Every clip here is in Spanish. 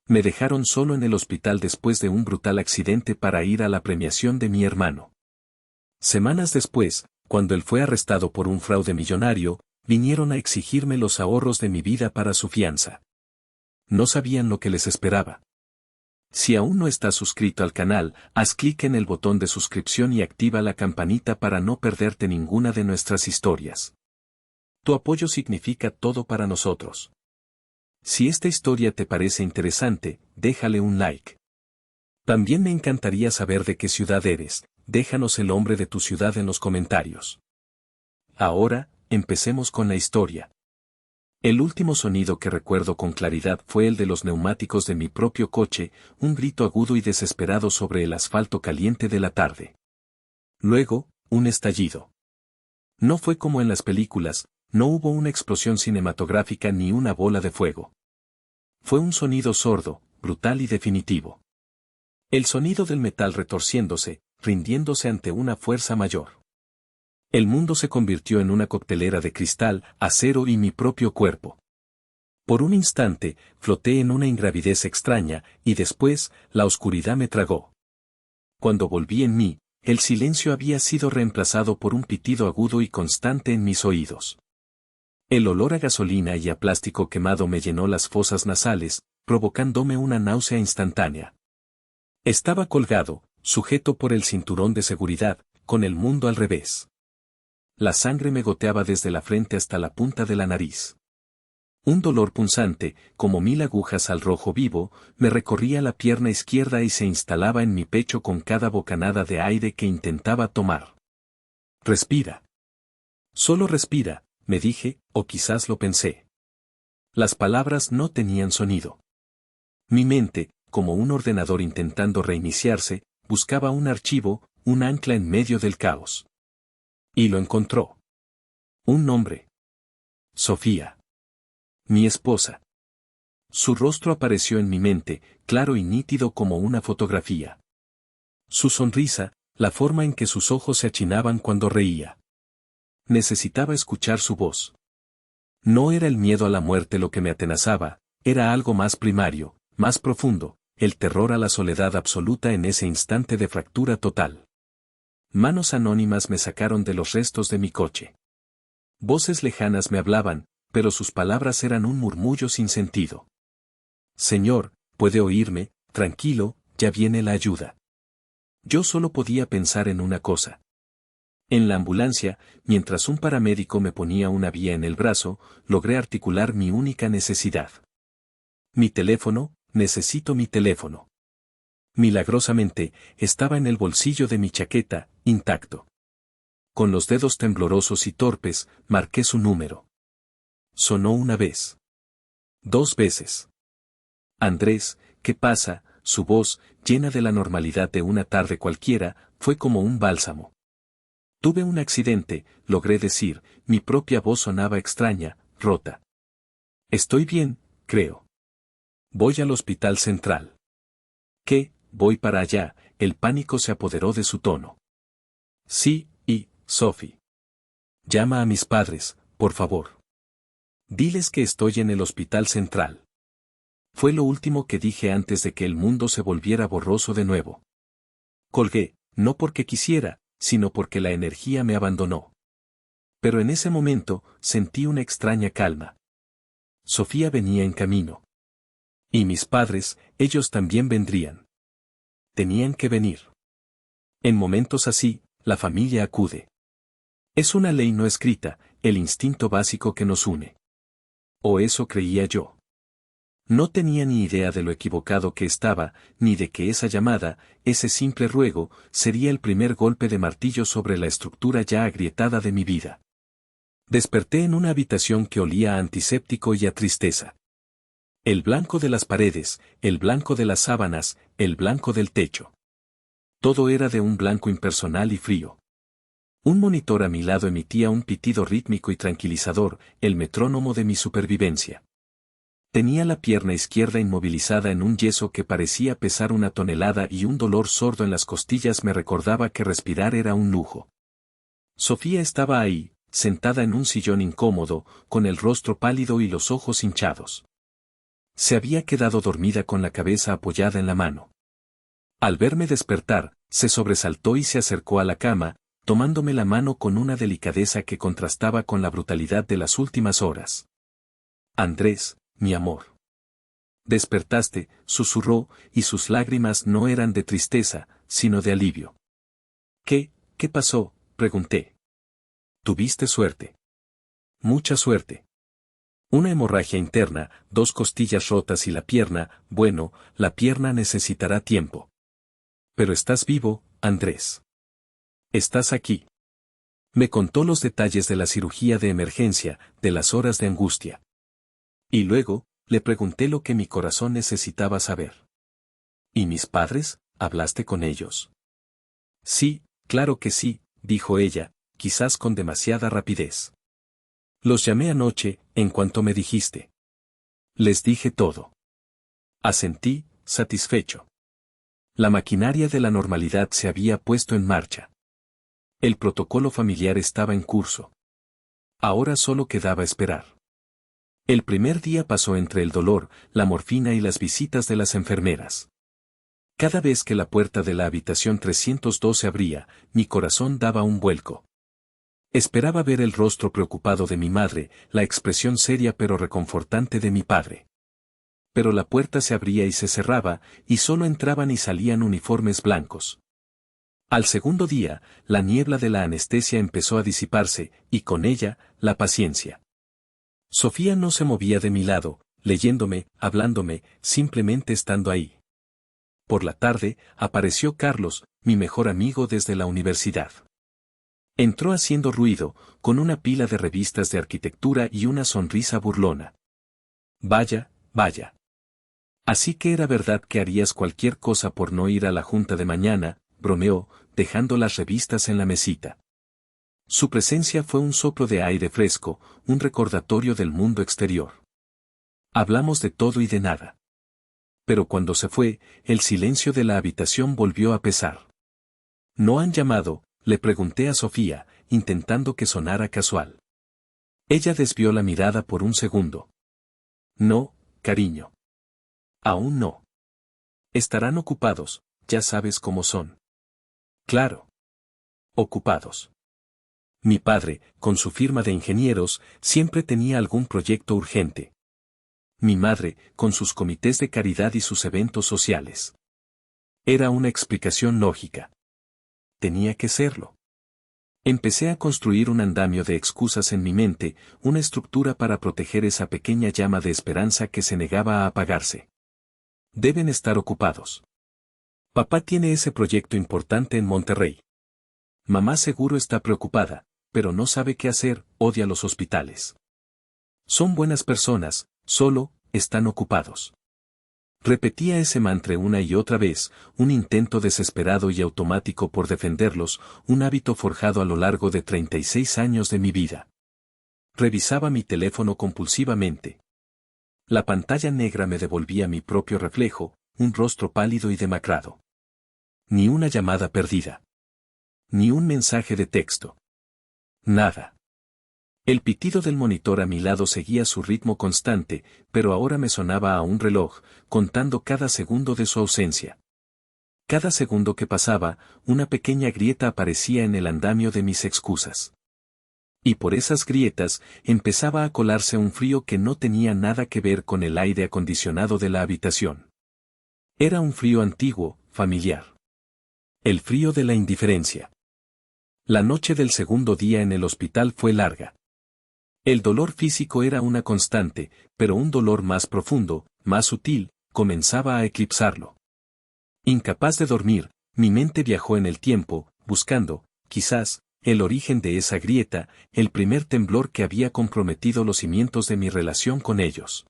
Me dejaron solo en el hospital después de un brutal accidente para ir a la premiación de mi hermano. Semanas después, cuando él fue arrestado por un fraude millonario, vinieron a exigirme los ahorros de mi vida para su fianza. No sabían lo que les esperaba. Si aún no estás suscrito al canal, haz clic en el botón de suscripción y activa la campanita para no perderte ninguna de nuestras historias. Tu apoyo significa todo para nosotros. Si esta historia te parece interesante, déjale un like. También me encantaría saber de qué ciudad eres, déjanos el nombre de tu ciudad en los comentarios. Ahora, empecemos con la historia. El último sonido que recuerdo con claridad fue el de los neumáticos de mi propio coche, un grito agudo y desesperado sobre el asfalto caliente de la tarde. Luego, un estallido. No fue como en las películas, no hubo una explosión cinematográfica ni una bola de fuego. Fue un sonido sordo, brutal y definitivo. El sonido del metal retorciéndose, rindiéndose ante una fuerza mayor. El mundo se convirtió en una coctelera de cristal, acero y mi propio cuerpo. Por un instante, floté en una ingravidez extraña, y después, la oscuridad me tragó. Cuando volví en mí, el silencio había sido reemplazado por un pitido agudo y constante en mis oídos. El olor a gasolina y a plástico quemado me llenó las fosas nasales, provocándome una náusea instantánea. Estaba colgado, sujeto por el cinturón de seguridad, con el mundo al revés. La sangre me goteaba desde la frente hasta la punta de la nariz. Un dolor punzante, como 1000 agujas al rojo vivo, me recorría la pierna izquierda y se instalaba en mi pecho con cada bocanada de aire que intentaba tomar. Respira. Solo respira, me dije, o quizás lo pensé. Las palabras no tenían sonido. Mi mente, como un ordenador intentando reiniciarse, buscaba un archivo, un ancla en medio del caos. Y lo encontró. Un nombre. Sofía. Mi esposa. Su rostro apareció en mi mente, claro y nítido como una fotografía. Su sonrisa, la forma en que sus ojos se achinaban cuando reía. Necesitaba escuchar su voz. No era el miedo a la muerte lo que me atenazaba, era algo más primario, más profundo, el terror a la soledad absoluta en ese instante de fractura total. Manos anónimas me sacaron de los restos de mi coche. Voces lejanas me hablaban, pero sus palabras eran un murmullo sin sentido. Señor, puede oírme, tranquilo, ya viene la ayuda. Yo solo podía pensar en una cosa. En la ambulancia, mientras un paramédico me ponía una vía en el brazo, logré articular mi única necesidad. Mi teléfono, necesito mi teléfono. Milagrosamente, estaba en el bolsillo de mi chaqueta, intacto. Con los dedos temblorosos y torpes, marqué su número. Sonó una vez. 2 veces. Andrés, ¿qué pasa? Su voz, llena de la normalidad de una tarde cualquiera, fue como un bálsamo. Tuve un accidente, logré decir, mi propia voz sonaba extraña, rota. Estoy bien, creo. Voy al hospital central. ¿Qué? Voy para allá, el pánico se apoderó de su tono. Sí, y, Sophie. Llama a mis padres, por favor. Diles que estoy en el hospital central. Fue lo último que dije antes de que el mundo se volviera borroso de nuevo. Colgué, no porque quisiera, sino porque la energía me abandonó. Pero en ese momento, sentí una extraña calma. Sofía venía en camino. Y mis padres, ellos también vendrían. Tenían que venir. En momentos así, la familia acude. Es una ley no escrita, el instinto básico que nos une. O eso creía yo. No tenía ni idea de lo equivocado que estaba, ni de que esa llamada, ese simple ruego, sería el primer golpe de martillo sobre la estructura ya agrietada de mi vida. Desperté en una habitación que olía a antiséptico y a tristeza. El blanco de las paredes, el blanco de las sábanas, el blanco del techo. Todo era de un blanco impersonal y frío. Un monitor a mi lado emitía un pitido rítmico y tranquilizador, el metrónomo de mi supervivencia. Tenía la pierna izquierda inmovilizada en un yeso que parecía pesar 1 tonelada y un dolor sordo en las costillas me recordaba que respirar era un lujo. Sofía estaba ahí, sentada en un sillón incómodo, con el rostro pálido y los ojos hinchados. Se había quedado dormida con la cabeza apoyada en la mano. Al verme despertar, se sobresaltó y se acercó a la cama, tomándome la mano con una delicadeza que contrastaba con la brutalidad de las últimas horas. Andrés, mi amor. Despertaste, susurró, y sus lágrimas no eran de tristeza, sino de alivio. ¿Qué pasó?, pregunté. Tuviste suerte. Mucha suerte. Una hemorragia interna, 2 costillas rotas y la pierna, bueno, la pierna necesitará tiempo. Pero estás vivo, Andrés. Estás aquí. Me contó los detalles de la cirugía de emergencia, de las horas de angustia. Y luego, le pregunté lo que mi corazón necesitaba saber. ¿Y mis padres? ¿Hablaste con ellos? Sí, claro que sí, dijo ella, quizás con demasiada rapidez. Los llamé anoche, en cuanto me dijiste. Les dije todo. Asentí, satisfecho. La maquinaria de la normalidad se había puesto en marcha. El protocolo familiar estaba en curso. Ahora solo quedaba esperar. El primer día pasó entre el dolor, la morfina y las visitas de las enfermeras. Cada vez que la puerta de la habitación 302 se abría, mi corazón daba un vuelco. Esperaba ver el rostro preocupado de mi madre, la expresión seria pero reconfortante de mi padre. Pero la puerta se abría y se cerraba, y solo entraban y salían uniformes blancos. Al segundo día, la niebla de la anestesia empezó a disiparse, y con ella, la paciencia. Sofía no se movía de mi lado, leyéndome, hablándome, simplemente estando ahí. Por la tarde, apareció Carlos, mi mejor amigo desde la universidad. Entró haciendo ruido, con una pila de revistas de arquitectura y una sonrisa burlona. Vaya, vaya. Así que era verdad que harías cualquier cosa por no ir a la junta de mañana, bromeó, dejando las revistas en la mesita. Su presencia fue un soplo de aire fresco, un recordatorio del mundo exterior. Hablamos de todo y de nada. Pero cuando se fue, el silencio de la habitación volvió a pesar. ¿No han llamado?, le pregunté a Sofía, intentando que sonara casual. Ella desvió la mirada por un segundo. No, cariño. Aún no. Estarán ocupados, ya sabes cómo son. Claro. Ocupados. Mi padre, con su firma de ingenieros, siempre tenía algún proyecto urgente. Mi madre, con sus comités de caridad y sus eventos sociales. Era una explicación lógica. Tenía que serlo. Empecé a construir un andamio de excusas en mi mente, una estructura para proteger esa pequeña llama de esperanza que se negaba a apagarse. Deben estar ocupados. Papá tiene ese proyecto importante en Monterrey. Mamá seguro está preocupada, pero no sabe qué hacer, odia los hospitales. Son buenas personas, solo, están ocupados. Repetía ese mantra una y otra vez, un intento desesperado y automático por defenderlos, un hábito forjado a lo largo de 36 años de mi vida. Revisaba mi teléfono compulsivamente. La pantalla negra me devolvía mi propio reflejo, un rostro pálido y demacrado. Ni una llamada perdida. Ni un mensaje de texto. Nada. El pitido del monitor a mi lado seguía su ritmo constante, pero ahora me sonaba a un reloj, contando cada segundo de su ausencia. Cada segundo que pasaba, una pequeña grieta aparecía en el andamio de mis excusas. Y por esas grietas, empezaba a colarse un frío que no tenía nada que ver con el aire acondicionado de la habitación. Era un frío antiguo, familiar. El frío de la indiferencia. La noche del segundo día en el hospital fue larga. El dolor físico era una constante, pero un dolor más profundo, más sutil, comenzaba a eclipsarlo. Incapaz de dormir, mi mente viajó en el tiempo, buscando, quizás, el origen de esa grieta, el primer temblor que había comprometido los cimientos de mi relación con ellos.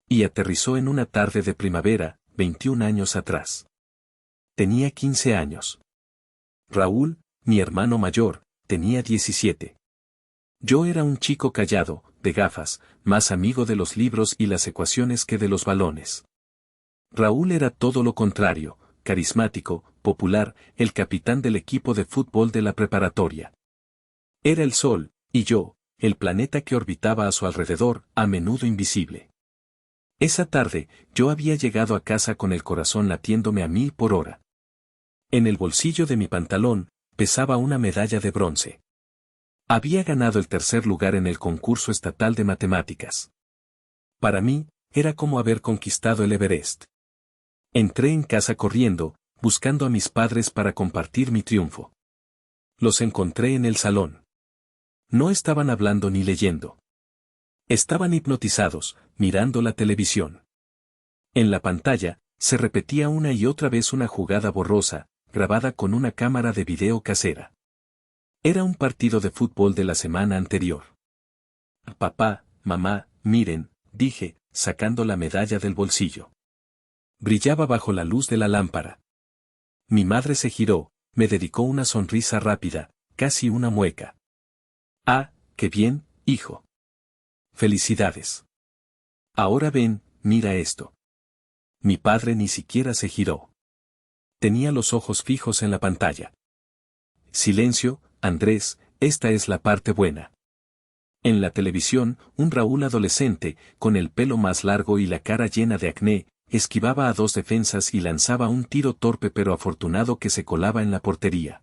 Y aterrizó en una tarde de primavera, 21 años atrás. Tenía 15 años. Raúl, mi hermano mayor, tenía 17. Yo era un chico callado, de gafas, más amigo de los libros y las ecuaciones que de los balones. Raúl era todo lo contrario, carismático, popular, el capitán del equipo de fútbol de la preparatoria. Era el sol, y yo, el planeta que orbitaba a su alrededor, a menudo invisible. Esa tarde, yo había llegado a casa con el corazón latiéndome a 1000 por hora. En el bolsillo de mi pantalón, pesaba una medalla de bronce. Había ganado el tercer lugar en el concurso estatal de matemáticas. Para mí, era como haber conquistado el Everest. Entré en casa corriendo, buscando a mis padres para compartir mi triunfo. Los encontré en el salón. No estaban hablando ni leyendo. Estaban hipnotizados, mirando la televisión. En la pantalla, se repetía una y otra vez una jugada borrosa, grabada con una cámara de video casera. Era un partido de fútbol de la semana anterior. Papá, mamá, miren, dije, sacando la medalla del bolsillo. Brillaba bajo la luz de la lámpara. Mi madre se giró, me dedicó una sonrisa rápida, casi una mueca. Ah, qué bien, hijo. Felicidades. Ahora ven, mira esto. Mi padre ni siquiera se giró. Tenía los ojos fijos en la pantalla. Silencio, Andrés, esta es la parte buena. En la televisión, un Raúl adolescente, con el pelo más largo y la cara llena de acné, esquivaba a dos defensas y lanzaba un tiro torpe pero afortunado que se colaba en la portería.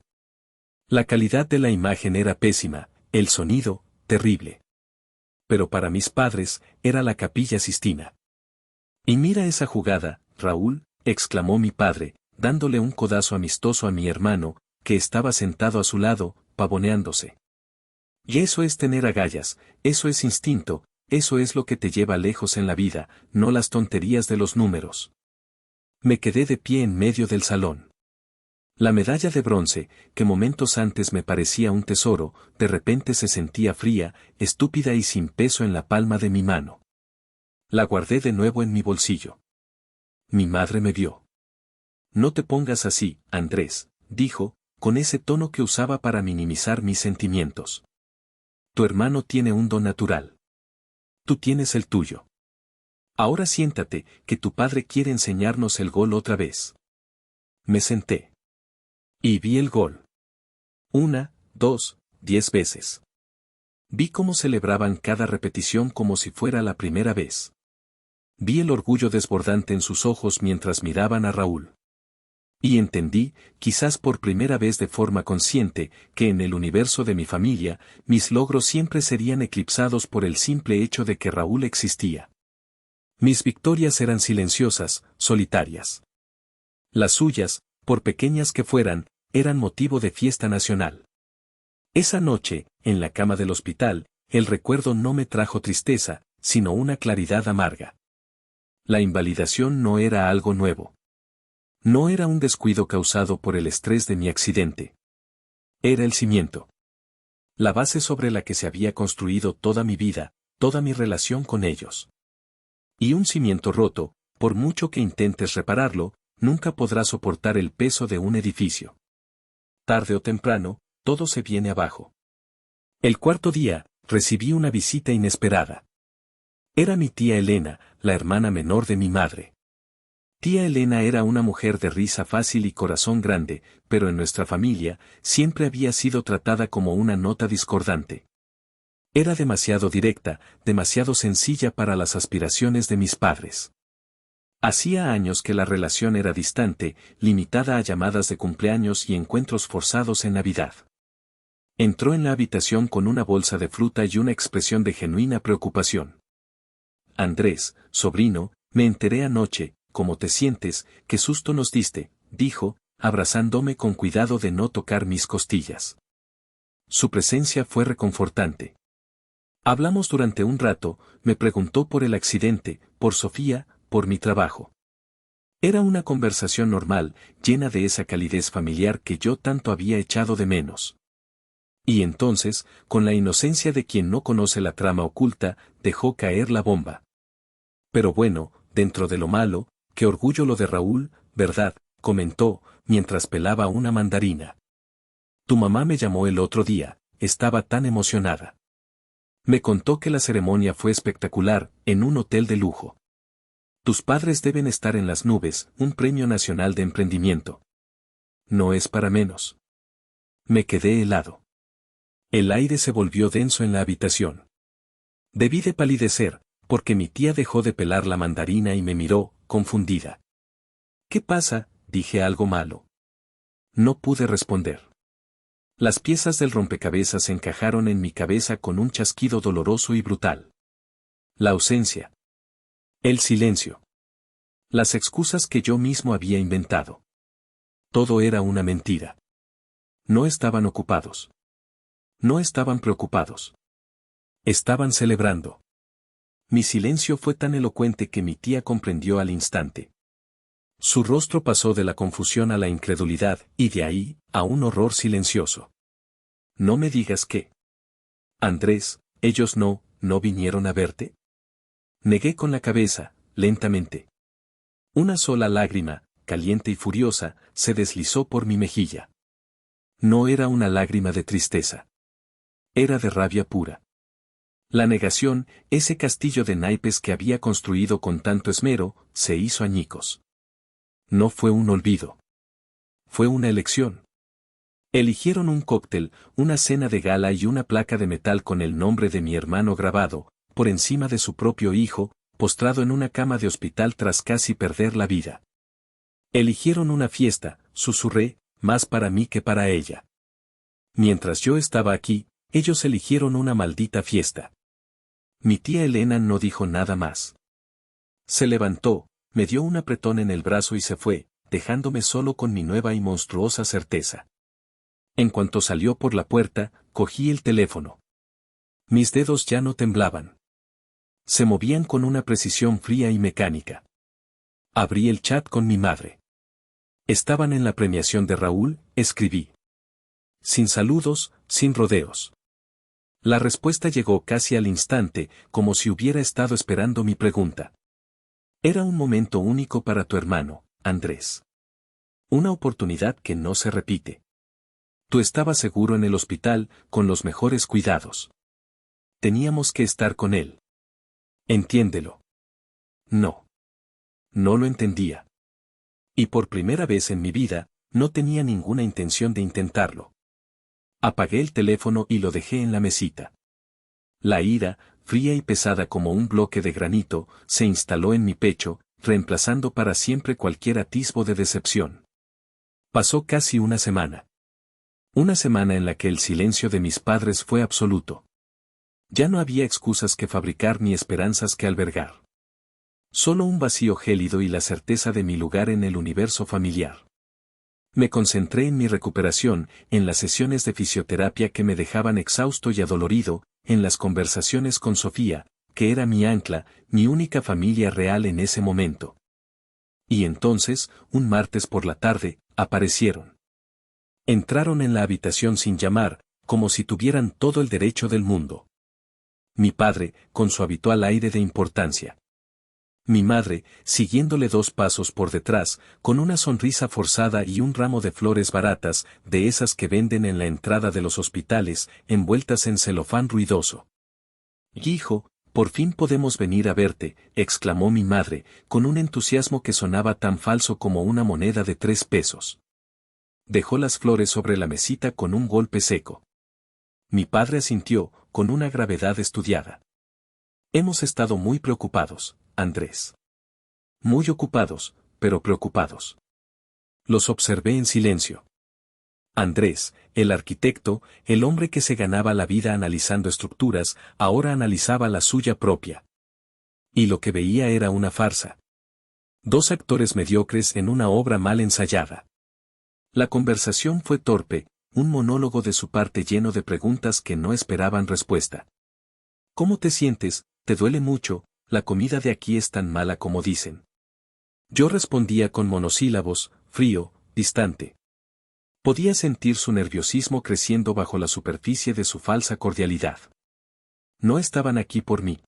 La calidad de la imagen era pésima, el sonido, terrible. Pero para mis padres, era la Capilla Sistina. Y mira esa jugada, Raúl, exclamó mi padre, dándole un codazo amistoso a mi hermano, que estaba sentado a su lado, pavoneándose. Y eso es tener agallas, eso es instinto, eso es lo que te lleva lejos en la vida, no las tonterías de los números. Me quedé de pie en medio del salón. La medalla de bronce, que momentos antes me parecía un tesoro, de repente se sentía fría, estúpida y sin peso en la palma de mi mano. La guardé de nuevo en mi bolsillo. Mi madre me vio. No te pongas así, Andrés, dijo, con ese tono que usaba para minimizar mis sentimientos. Tu hermano tiene un don natural. Tú tienes el tuyo. Ahora siéntate, que tu padre quiere enseñarnos el gol otra vez. Me senté. Y vi el gol. 1, 2, 10 veces. Vi cómo celebraban cada repetición como si fuera la primera vez. Vi el orgullo desbordante en sus ojos mientras miraban a Raúl. Y entendí, quizás por primera vez de forma consciente, que en el universo de mi familia, mis logros siempre serían eclipsados por el simple hecho de que Raúl existía. Mis victorias eran silenciosas, solitarias. Las suyas, por pequeñas que fueran, eran motivo de fiesta nacional. Esa noche, en la cama del hospital, el recuerdo no me trajo tristeza, sino una claridad amarga. La invalidación no era algo nuevo. No era un descuido causado por el estrés de mi accidente. Era el cimiento. La base sobre la que se había construido toda mi vida, toda mi relación con ellos. Y un cimiento roto, por mucho que intentes repararlo, nunca podrá soportar el peso de un edificio. Tarde o temprano, todo se viene abajo. El cuarto día, recibí una visita inesperada. Era mi tía Elena, la hermana menor de mi madre. Tía Elena era una mujer de risa fácil y corazón grande, pero en nuestra familia, siempre había sido tratada como una nota discordante. Era demasiado directa, demasiado sencilla para las aspiraciones de mis padres. Hacía años que la relación era distante, limitada a llamadas de cumpleaños y encuentros forzados en Navidad. Entró en la habitación con una bolsa de fruta y una expresión de genuina preocupación. Andrés, sobrino, me enteré anoche, ¿cómo te sientes? ¿Qué susto nos diste?, dijo, abrazándome con cuidado de no tocar mis costillas. Su presencia fue reconfortante. Hablamos durante un rato, me preguntó por el accidente, por Sofía, por mi trabajo. Era una conversación normal, llena de esa calidez familiar que yo tanto había echado de menos. Y entonces, con la inocencia de quien no conoce la trama oculta, dejó caer la bomba. Pero bueno, dentro de lo malo, qué orgullo lo de Raúl, ¿verdad?, comentó, mientras pelaba una mandarina. Tu mamá me llamó el otro día, estaba tan emocionada. Me contó que la ceremonia fue espectacular, en un hotel de lujo. Tus padres deben estar en las nubes, un premio nacional de emprendimiento. No es para menos. Me quedé helado. El aire se volvió denso en la habitación. Debí de palidecer, porque mi tía dejó de pelar la mandarina y me miró, confundida. ¿Qué pasa? Dije algo malo. No pude responder. Las piezas del rompecabezas encajaron en mi cabeza con un chasquido doloroso y brutal. La ausencia. El silencio. Las excusas que yo mismo había inventado. Todo era una mentira. No estaban ocupados. No estaban preocupados. Estaban celebrando. Mi silencio fue tan elocuente que mi tía comprendió al instante. Su rostro pasó de la confusión a la incredulidad, y de ahí, a un horror silencioso. No me digas que. Andrés, ellos no vinieron a verte. Negué con la cabeza, lentamente. Una sola lágrima, caliente y furiosa, se deslizó por mi mejilla. No era una lágrima de tristeza. Era de rabia pura. La negación, ese castillo de naipes que había construido con tanto esmero, se hizo añicos. No fue un olvido. Fue una elección. Eligieron un cóctel, una cena de gala y una placa de metal con el nombre de mi hermano grabado, por encima de su propio hijo, postrado en una cama de hospital tras casi perder la vida. Eligieron una fiesta, susurré, más para mí que para ella. Mientras yo estaba aquí, ellos eligieron una maldita fiesta. Mi tía Elena no dijo nada más. Se levantó, me dio un apretón en el brazo y se fue, dejándome solo con mi nueva y monstruosa certeza. En cuanto salió por la puerta, cogí el teléfono. Mis dedos ya no temblaban. Se movían con una precisión fría y mecánica. Abrí el chat con mi madre. Estaban en la premiación de Raúl, escribí. Sin saludos, sin rodeos. La respuesta llegó casi al instante, como si hubiera estado esperando mi pregunta. Era un momento único para tu hermano, Andrés. Una oportunidad que no se repite. Tú estabas seguro en el hospital, con los mejores cuidados. Teníamos que estar con él. Entiéndelo. No. No lo entendía. Y por primera vez en mi vida, no tenía ninguna intención de intentarlo. Apagué el teléfono y lo dejé en la mesita. La ira, fría y pesada como un bloque de granito, se instaló en mi pecho, reemplazando para siempre cualquier atisbo de decepción. Pasó casi una semana. Una semana en la que el silencio de mis padres fue absoluto. Ya no había excusas que fabricar ni esperanzas que albergar. Solo un vacío gélido y la certeza de mi lugar en el universo familiar. Me concentré en mi recuperación, en las sesiones de fisioterapia que me dejaban exhausto y adolorido, en las conversaciones con Sofía, que era mi ancla, mi única familia real en ese momento. Y entonces, un martes por la tarde, aparecieron. Entraron en la habitación sin llamar, como si tuvieran todo el derecho del mundo. Mi padre, con su habitual aire de importancia. Mi madre, siguiéndole 2 pasos por detrás, con una sonrisa forzada y un ramo de flores baratas, de esas que venden en la entrada de los hospitales, envueltas en celofán ruidoso. Hijo, por fin podemos venir a verte, exclamó mi madre, con un entusiasmo que sonaba tan falso como una moneda de 3 pesos. Dejó las flores sobre la mesita con un golpe seco. Mi padre asintió, con una gravedad estudiada. Hemos estado muy preocupados, Andrés. Muy ocupados, pero preocupados. Los observé en silencio. Andrés, el arquitecto, el hombre que se ganaba la vida analizando estructuras, ahora analizaba la suya propia. Y lo que veía era una farsa. 2 actores mediocres en una obra mal ensayada. La conversación fue torpe, un monólogo de su parte lleno de preguntas que no esperaban respuesta. ¿Cómo te sientes? ¿Te duele mucho? La comida de aquí es tan mala como dicen. Yo respondía con monosílabos, frío, distante. Podía sentir su nerviosismo creciendo bajo la superficie de su falsa cordialidad. No estaban aquí por mí.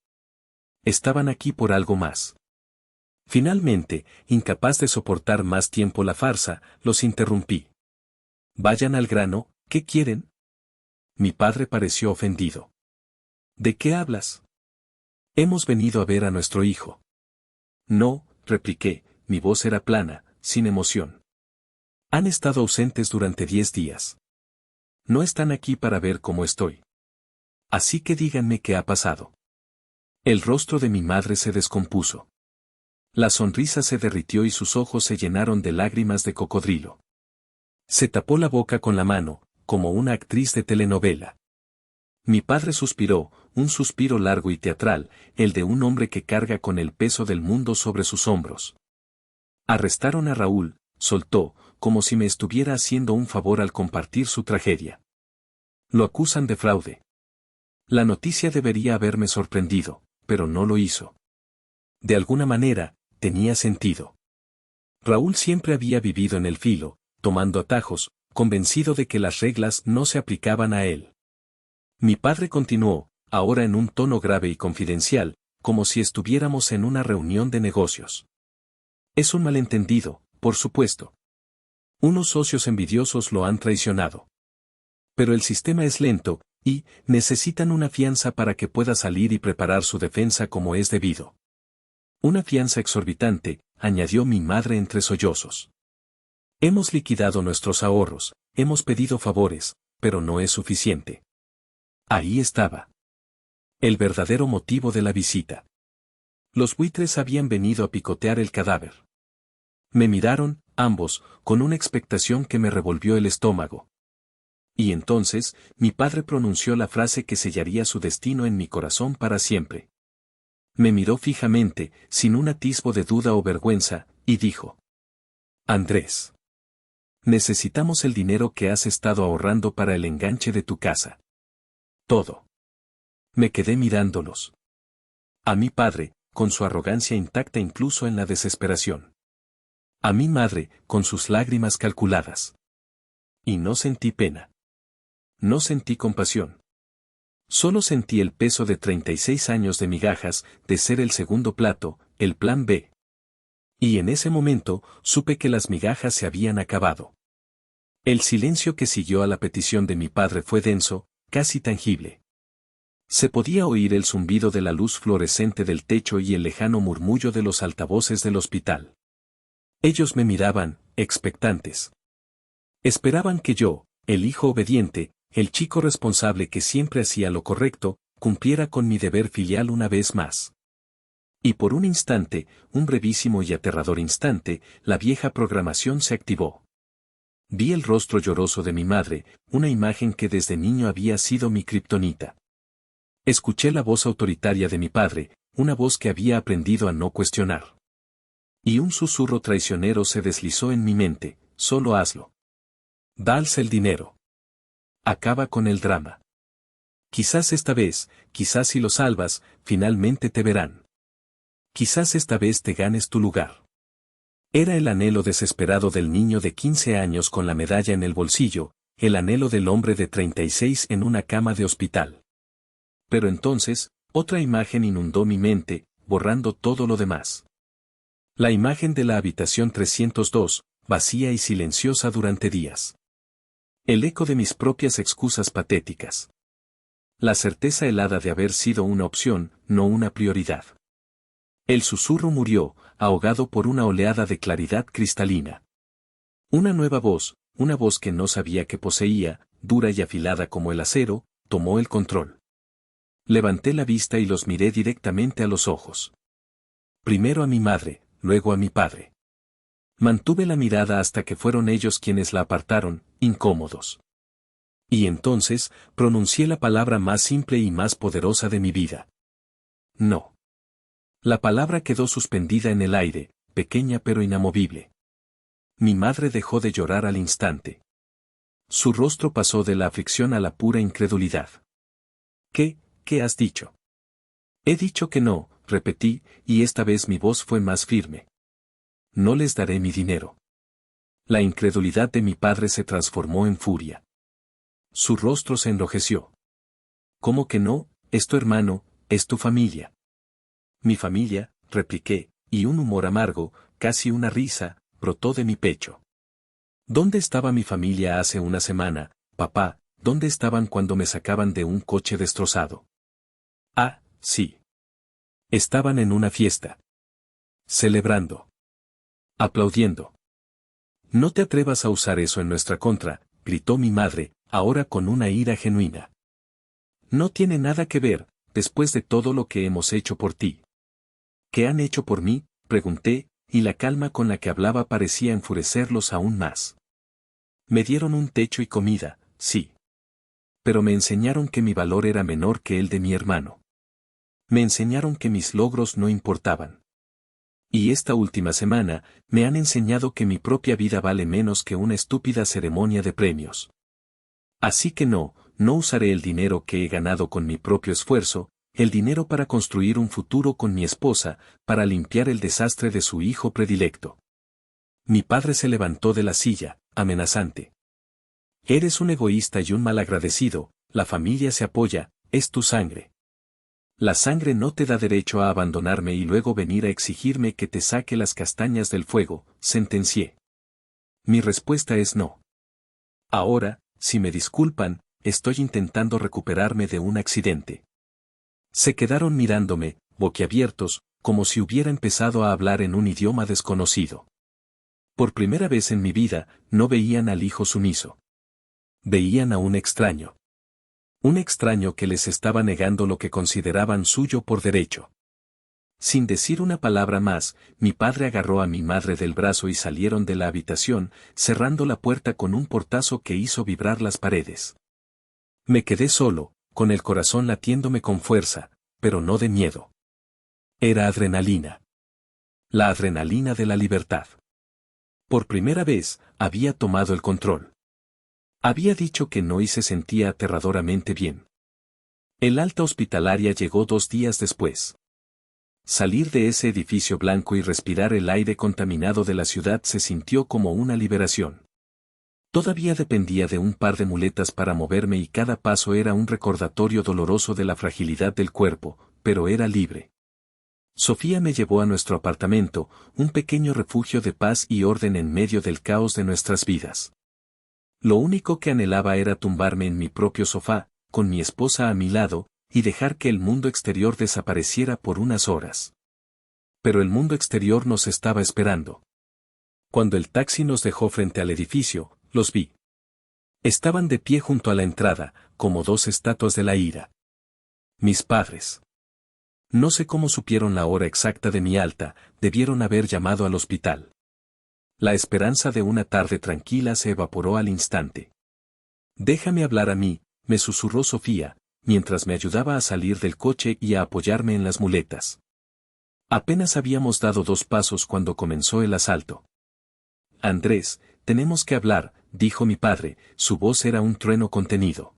Estaban aquí por algo más. Finalmente, incapaz de soportar más tiempo la farsa, los interrumpí. Vayan al grano, ¿qué quieren? Mi padre pareció ofendido. ¿De qué hablas? Hemos venido a ver a nuestro hijo. No, repliqué, mi voz era plana, sin emoción. Han estado ausentes durante 10 días. No están aquí para ver cómo estoy. Así que díganme qué ha pasado. El rostro de mi madre se descompuso. La sonrisa se derritió y sus ojos se llenaron de lágrimas de cocodrilo. Se tapó la boca con la mano, como una actriz de telenovela. Mi padre suspiró, un suspiro largo y teatral, el de un hombre que carga con el peso del mundo sobre sus hombros. Arrestaron a Raúl, soltó, como si me estuviera haciendo un favor al compartir su tragedia. Lo acusan de fraude. La noticia debería haberme sorprendido, pero no lo hizo. De alguna manera, tenía sentido. Raúl siempre había vivido en el filo, tomando atajos, convencido de que las reglas no se aplicaban a él. Mi padre continuó, ahora en un tono grave y confidencial, como si estuviéramos en una reunión de negocios. Es un malentendido, por supuesto. Unos socios envidiosos lo han traicionado. Pero el sistema es lento, y necesitan una fianza para que pueda salir y preparar su defensa como es debido. Una fianza exorbitante, añadió mi madre entre sollozos. Hemos liquidado nuestros ahorros, hemos pedido favores, pero no es suficiente. Ahí estaba. El verdadero motivo de la visita. Los buitres habían venido a picotear el cadáver. Me miraron, ambos, con una expectación que me revolvió el estómago. Y entonces, mi padre pronunció la frase que sellaría su destino en mi corazón para siempre. Me miró fijamente, sin un atisbo de duda o vergüenza, y dijo: Andrés. Necesitamos el dinero que has estado ahorrando para el enganche de tu casa. Todo. Me quedé mirándolos. A mi padre, con su arrogancia intacta incluso en la desesperación. A mi madre, con sus lágrimas calculadas. Y no sentí pena. No sentí compasión. Solo sentí el peso de 36 años de migajas, de ser el segundo plato, el plan B. Y en ese momento, supe que las migajas se habían acabado. El silencio que siguió a la petición de mi padre fue denso, casi tangible. Se podía oír el zumbido de la luz fluorescente del techo y el lejano murmullo de los altavoces del hospital. Ellos me miraban, expectantes. Esperaban que yo, el hijo obediente, el chico responsable que siempre hacía lo correcto, cumpliera con mi deber filial una vez más. Y por un instante, un brevísimo y aterrador instante, la vieja programación se activó. Vi el rostro lloroso de mi madre, una imagen que desde niño había sido mi kriptonita. Escuché la voz autoritaria de mi padre, una voz que había aprendido a no cuestionar. Y un susurro traicionero se deslizó en mi mente: solo hazlo. Dales el dinero. Acaba con el drama. Quizás esta vez, quizás si lo salvas, finalmente te verán. Quizás esta vez te ganes tu lugar. Era el anhelo desesperado del niño de 15 años con la medalla en el bolsillo, el anhelo del hombre de 36 en una cama de hospital. Pero entonces, otra imagen inundó mi mente, borrando todo lo demás. La imagen de la habitación 302, vacía y silenciosa durante días. El eco de mis propias excusas patéticas. La certeza helada de haber sido una opción, no una prioridad. El susurro murió, ahogado por una oleada de claridad cristalina. Una nueva voz, una voz que no sabía que poseía, dura y afilada como el acero, tomó el control. Levanté la vista y los miré directamente a los ojos. Primero a mi madre, luego a mi padre. Mantuve la mirada hasta que fueron ellos quienes la apartaron, incómodos. Y entonces, pronuncié la palabra más simple y más poderosa de mi vida. No. La palabra quedó suspendida en el aire, pequeña pero inamovible. Mi madre dejó de llorar al instante. Su rostro pasó de la aflicción a la pura incredulidad. ¿Qué has dicho? He dicho que no, repetí, y esta vez mi voz fue más firme. No les daré mi dinero. La incredulidad de mi padre se transformó en furia. Su rostro se enrojeció. ¿Cómo que no? Es tu hermano, es tu familia. Mi familia, repliqué, y un humor amargo, casi una risa, brotó de mi pecho. ¿Dónde estaba mi familia hace una semana, papá? ¿Dónde estaban cuando me sacaban de un coche destrozado? Ah, sí. Estaban en una fiesta. Celebrando. Aplaudiendo. No te atrevas a usar eso en nuestra contra, gritó mi madre, ahora con una ira genuina. No tiene nada que ver, después de todo lo que hemos hecho por ti. ¿Qué han hecho por mí?, pregunté, y la calma con la que hablaba parecía enfurecerlos aún más. Me dieron un techo y comida, sí. Pero me enseñaron que mi valor era menor que el de mi hermano. Me enseñaron que mis logros no importaban. Y esta última semana, me han enseñado que mi propia vida vale menos que una estúpida ceremonia de premios. Así que no usaré el dinero que he ganado con mi propio esfuerzo, el dinero para construir un futuro con mi esposa, para limpiar el desastre de su hijo predilecto. Mi padre se levantó de la silla, amenazante. Eres un egoísta y un malagradecido, la familia se apoya, es tu sangre. La sangre no te da derecho a abandonarme y luego venir a exigirme que te saque las castañas del fuego, sentencié. Mi respuesta es no. Ahora, si me disculpan, estoy intentando recuperarme de un accidente. Se quedaron mirándome, boquiabiertos, como si hubiera empezado a hablar en un idioma desconocido. Por primera vez en mi vida, no veían al hijo sumiso. Veían a un extraño. Un extraño que les estaba negando lo que consideraban suyo por derecho. Sin decir una palabra más, mi padre agarró a mi madre del brazo y salieron de la habitación, cerrando la puerta con un portazo que hizo vibrar las paredes. Me quedé solo, con el corazón latiéndome con fuerza, pero no de miedo. Era adrenalina. La adrenalina de la libertad. Por primera vez, había tomado el control. Había dicho que no y se sentía aterradoramente bien. El alta hospitalaria llegó 2 días después. Salir de ese edificio blanco y respirar el aire contaminado de la ciudad se sintió como una liberación. Todavía dependía de un par de muletas para moverme y cada paso era un recordatorio doloroso de la fragilidad del cuerpo, pero era libre. Sofía me llevó a nuestro apartamento, un pequeño refugio de paz y orden en medio del caos de nuestras vidas. Lo único que anhelaba era tumbarme en mi propio sofá, con mi esposa a mi lado, y dejar que el mundo exterior desapareciera por unas horas. Pero el mundo exterior nos estaba esperando. Cuando el taxi nos dejó frente al edificio, los vi. Estaban de pie junto a la entrada, como 2 estatuas de la ira. Mis padres. No sé cómo supieron la hora exacta de mi alta, debieron haber llamado al hospital. La esperanza de una tarde tranquila se evaporó al instante. Déjame hablar a mí, me susurró Sofía, mientras me ayudaba a salir del coche y a apoyarme en las muletas. Apenas habíamos dado 2 pasos cuando comenzó el asalto. Andrés, tenemos que hablar, dijo mi padre, su voz era un trueno contenido.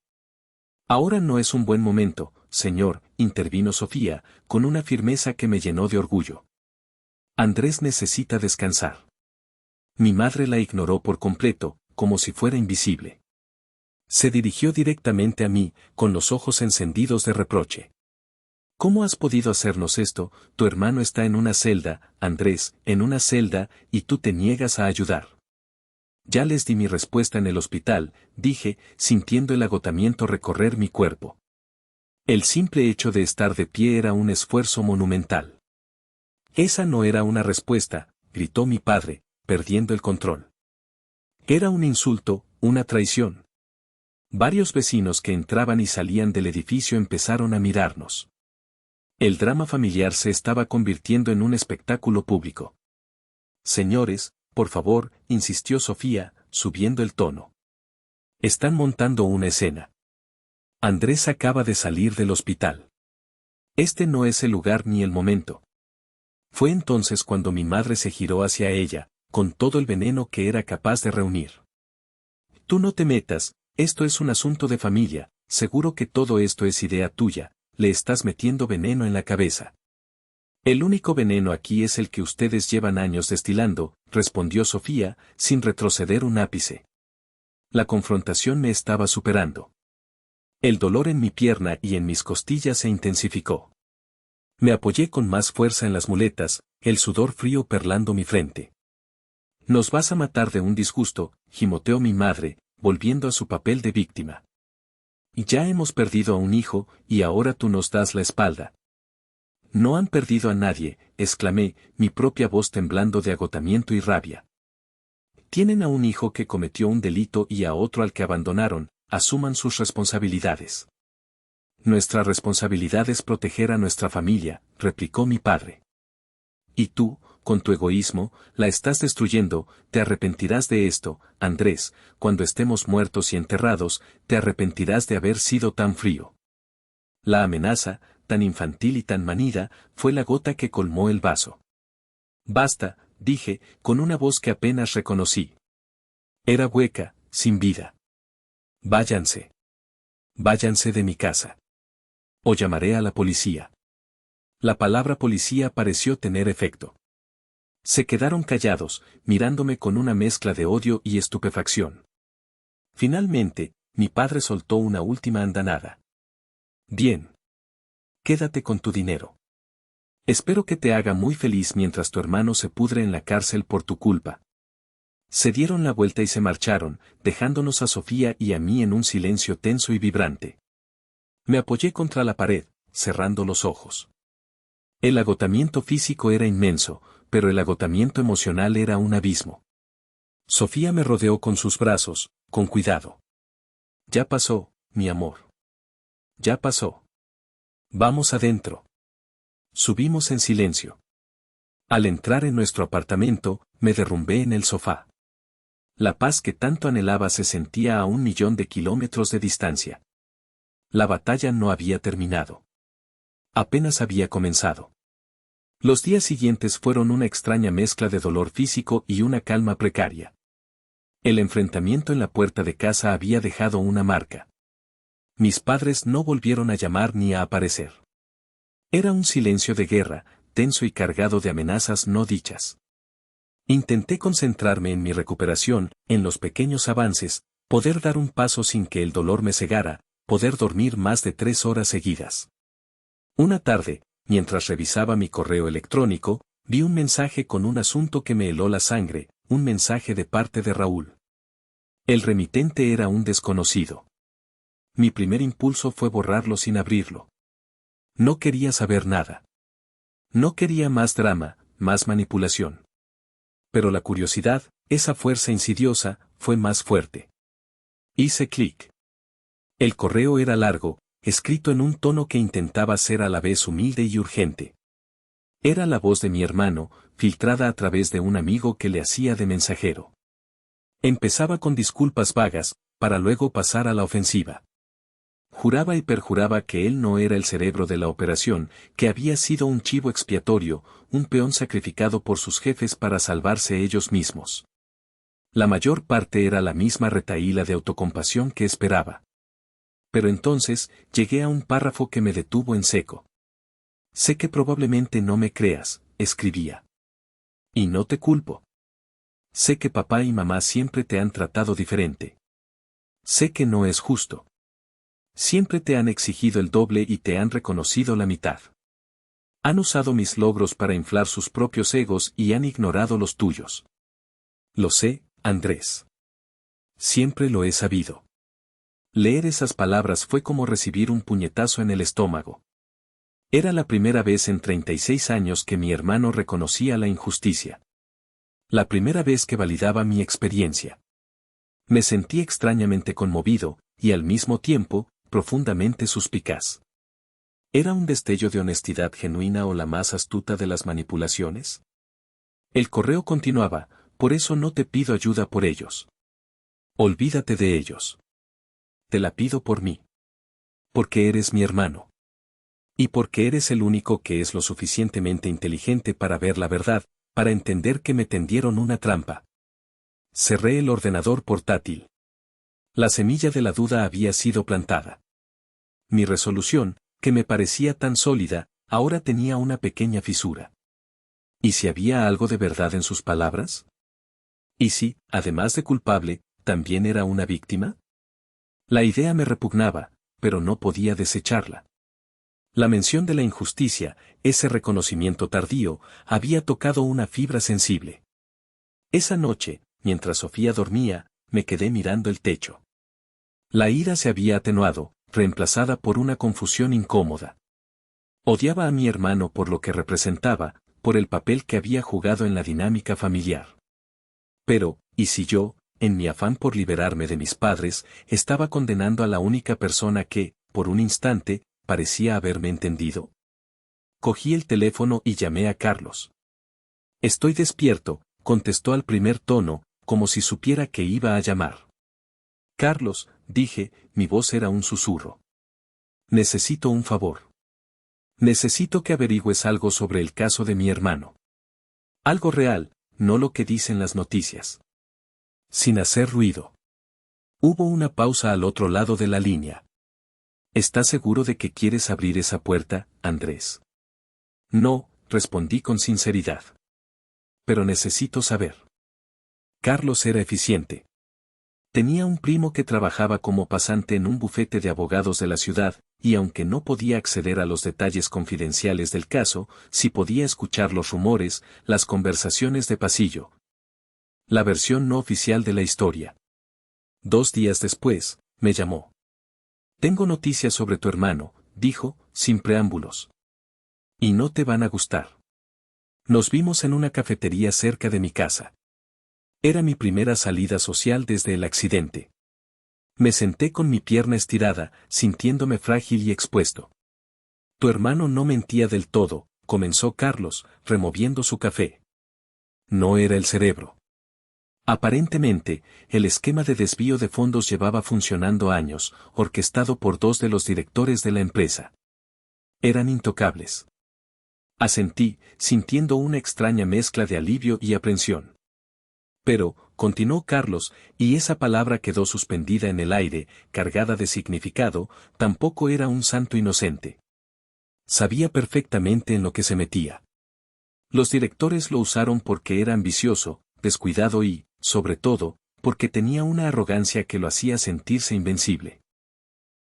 Ahora no es un buen momento, señor, intervino Sofía, con una firmeza que me llenó de orgullo. Andrés necesita descansar. Mi madre la ignoró por completo, como si fuera invisible. Se dirigió directamente a mí, con los ojos encendidos de reproche. ¿Cómo has podido hacernos esto? Tu hermano está en una celda, Andrés, en una celda, y tú te niegas a ayudar. Ya les di mi respuesta en el hospital, dije, sintiendo el agotamiento recorrer mi cuerpo. El simple hecho de estar de pie era un esfuerzo monumental. Esa no era una respuesta, gritó mi padre, perdiendo el control. Era un insulto, una traición. Varios vecinos que entraban y salían del edificio empezaron a mirarnos. El drama familiar se estaba convirtiendo en un espectáculo público. Señores, por favor, insistió Sofía, subiendo el tono. Están montando una escena. Andrés acaba de salir del hospital. Este no es el lugar ni el momento. Fue entonces cuando mi madre se giró hacia ella, con todo el veneno que era capaz de reunir. Tú no te metas, esto es un asunto de familia, seguro que todo esto es idea tuya, le estás metiendo veneno en la cabeza. El único veneno aquí es el que ustedes llevan años destilando, respondió Sofía, sin retroceder un ápice. La confrontación me estaba superando. El dolor en mi pierna y en mis costillas se intensificó. Me apoyé con más fuerza en las muletas, el sudor frío perlando mi frente. Nos vas a matar de un disgusto, gimoteó mi madre, volviendo a su papel de víctima. Ya hemos perdido a un hijo, y ahora tú nos das la espalda. No han perdido a nadie, exclamé, mi propia voz temblando de agotamiento y rabia. Tienen a un hijo que cometió un delito y a otro al que abandonaron, asuman sus responsabilidades. Nuestra responsabilidad es proteger a nuestra familia, replicó mi padre. Y tú, con tu egoísmo, la estás destruyendo, te arrepentirás de esto, Andrés, cuando estemos muertos y enterrados, te arrepentirás de haber sido tan frío. La amenaza, tan infantil y tan manida, fue la gota que colmó el vaso. Basta, dije, con una voz que apenas reconocí. Era hueca, sin vida. Váyanse. Váyanse de mi casa. O llamaré a la policía. La palabra policía pareció tener efecto. Se quedaron callados, mirándome con una mezcla de odio y estupefacción. Finalmente, mi padre soltó una última andanada. Bien. Quédate con tu dinero. Espero que te haga muy feliz mientras tu hermano se pudre en la cárcel por tu culpa. Se dieron la vuelta y se marcharon, dejándonos a Sofía y a mí en un silencio tenso y vibrante. Me apoyé contra la pared, cerrando los ojos. El agotamiento físico era inmenso, pero el agotamiento emocional era un abismo. Sofía me rodeó con sus brazos, con cuidado. Ya pasó, mi amor. Ya pasó. Vamos adentro. Subimos en silencio. Al entrar en nuestro apartamento, me derrumbé en el sofá. La paz que tanto anhelaba se sentía a 1.000.000 de kilómetros de distancia. La batalla no había terminado. Apenas había comenzado. Los días siguientes fueron una extraña mezcla de dolor físico y una calma precaria. El enfrentamiento en la puerta de casa había dejado una marca. Mis padres no volvieron a llamar ni a aparecer. Era un silencio de guerra, tenso y cargado de amenazas no dichas. Intenté concentrarme en mi recuperación, en los pequeños avances, poder dar un paso sin que el dolor me cegara, poder dormir más de 3 horas seguidas. Una tarde, mientras revisaba mi correo electrónico, vi un mensaje con un asunto que me heló la sangre, un mensaje de parte de Raúl. El remitente era un desconocido. Mi primer impulso fue borrarlo sin abrirlo. No quería saber nada. No quería más drama, más manipulación. Pero la curiosidad, esa fuerza insidiosa, fue más fuerte. Hice clic. El correo era largo, escrito en un tono que intentaba ser a la vez humilde y urgente. Era la voz de mi hermano, filtrada a través de un amigo que le hacía de mensajero. Empezaba con disculpas vagas, para luego pasar a la ofensiva. Juraba y perjuraba que él no era el cerebro de la operación, que había sido un chivo expiatorio, un peón sacrificado por sus jefes para salvarse ellos mismos. La mayor parte era la misma retahíla de autocompasión que esperaba. Pero entonces, llegué a un párrafo que me detuvo en seco. Sé que probablemente no me creas, escribía. Y no te culpo. Sé que papá y mamá siempre te han tratado diferente. Sé que no es justo. Siempre te han exigido el doble y te han reconocido la mitad. Han usado mis logros para inflar sus propios egos y han ignorado los tuyos. Lo sé, Andrés. Siempre lo he sabido. Leer esas palabras fue como recibir un puñetazo en el estómago. Era la primera vez en 36 años que mi hermano reconocía la injusticia. La primera vez que validaba mi experiencia. Me sentí extrañamente conmovido, y al mismo tiempo, profundamente suspicaz. ¿Era un destello de honestidad genuina o la más astuta de las manipulaciones? El correo continuaba, por eso no te pido ayuda por ellos. Olvídate de ellos. Te la pido por mí. Porque eres mi hermano. Y porque eres el único que es lo suficientemente inteligente para ver la verdad, para entender que me tendieron una trampa. Cerré el ordenador portátil. La semilla de la duda había sido plantada. Mi resolución, que me parecía tan sólida, ahora tenía una pequeña fisura. ¿Y si había algo de verdad en sus palabras? ¿Y si, además de culpable, también era una víctima? La idea me repugnaba, pero no podía desecharla. La mención de la injusticia, ese reconocimiento tardío, había tocado una fibra sensible. Esa noche, mientras Sofía dormía, me quedé mirando el techo. La ira se había atenuado, reemplazada por una confusión incómoda. Odiaba a mi hermano por lo que representaba, por el papel que había jugado en la dinámica familiar. Pero, ¿y si yo, en mi afán por liberarme de mis padres, estaba condenando a la única persona que, por un instante, parecía haberme entendido. Cogí el teléfono y llamé a Carlos. Estoy despierto, contestó al primer tono, como si supiera que iba a llamar. Carlos, dije, mi voz era un susurro. Necesito un favor. Necesito que averigües algo sobre el caso de mi hermano. Algo real, no lo que dicen las noticias. Sin hacer ruido. Hubo una pausa al otro lado de la línea. ¿Estás seguro de que quieres abrir esa puerta, Andrés? No, respondí con sinceridad. Pero necesito saber. Carlos era eficiente. Tenía un primo que trabajaba como pasante en un bufete de abogados de la ciudad, y aunque no podía acceder a los detalles confidenciales del caso, sí podía escuchar los rumores, las conversaciones de pasillo. La versión no oficial de la historia. 2 días después, me llamó. Tengo noticias sobre tu hermano, dijo, sin preámbulos. Y no te van a gustar. Nos vimos en una cafetería cerca de mi casa. Era mi primera salida social desde el accidente. Me senté con mi pierna estirada, sintiéndome frágil y expuesto. Tu hermano no mentía del todo, comenzó Carlos, removiendo su café. No era el cerebro. Aparentemente, el esquema de desvío de fondos llevaba funcionando años, orquestado por 2 de los directores de la empresa. Eran intocables. Asentí, sintiendo una extraña mezcla de alivio y aprensión. Pero, continuó Carlos, y esa palabra quedó suspendida en el aire, cargada de significado, tampoco era un santo inocente. Sabía perfectamente en lo que se metía. Los directores lo usaron porque era ambicioso, descuidado y, sobre todo, porque tenía una arrogancia que lo hacía sentirse invencible.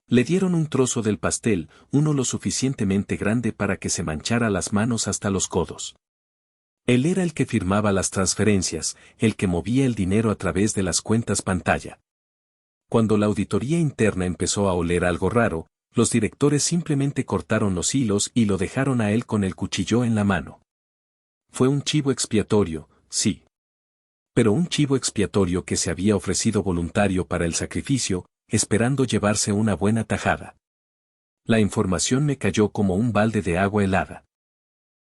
Le dieron un trozo del pastel, uno lo suficientemente grande para que se manchara las manos hasta los codos. Él era el que firmaba las transferencias, el que movía el dinero a través de las cuentas pantalla. Cuando la auditoría interna empezó a oler algo raro, los directores simplemente cortaron los hilos y lo dejaron a él con el cuchillo en la mano. Fue un chivo expiatorio, sí. Pero un chivo expiatorio que se había ofrecido voluntario para el sacrificio, esperando llevarse una buena tajada. La información me cayó como un balde de agua helada.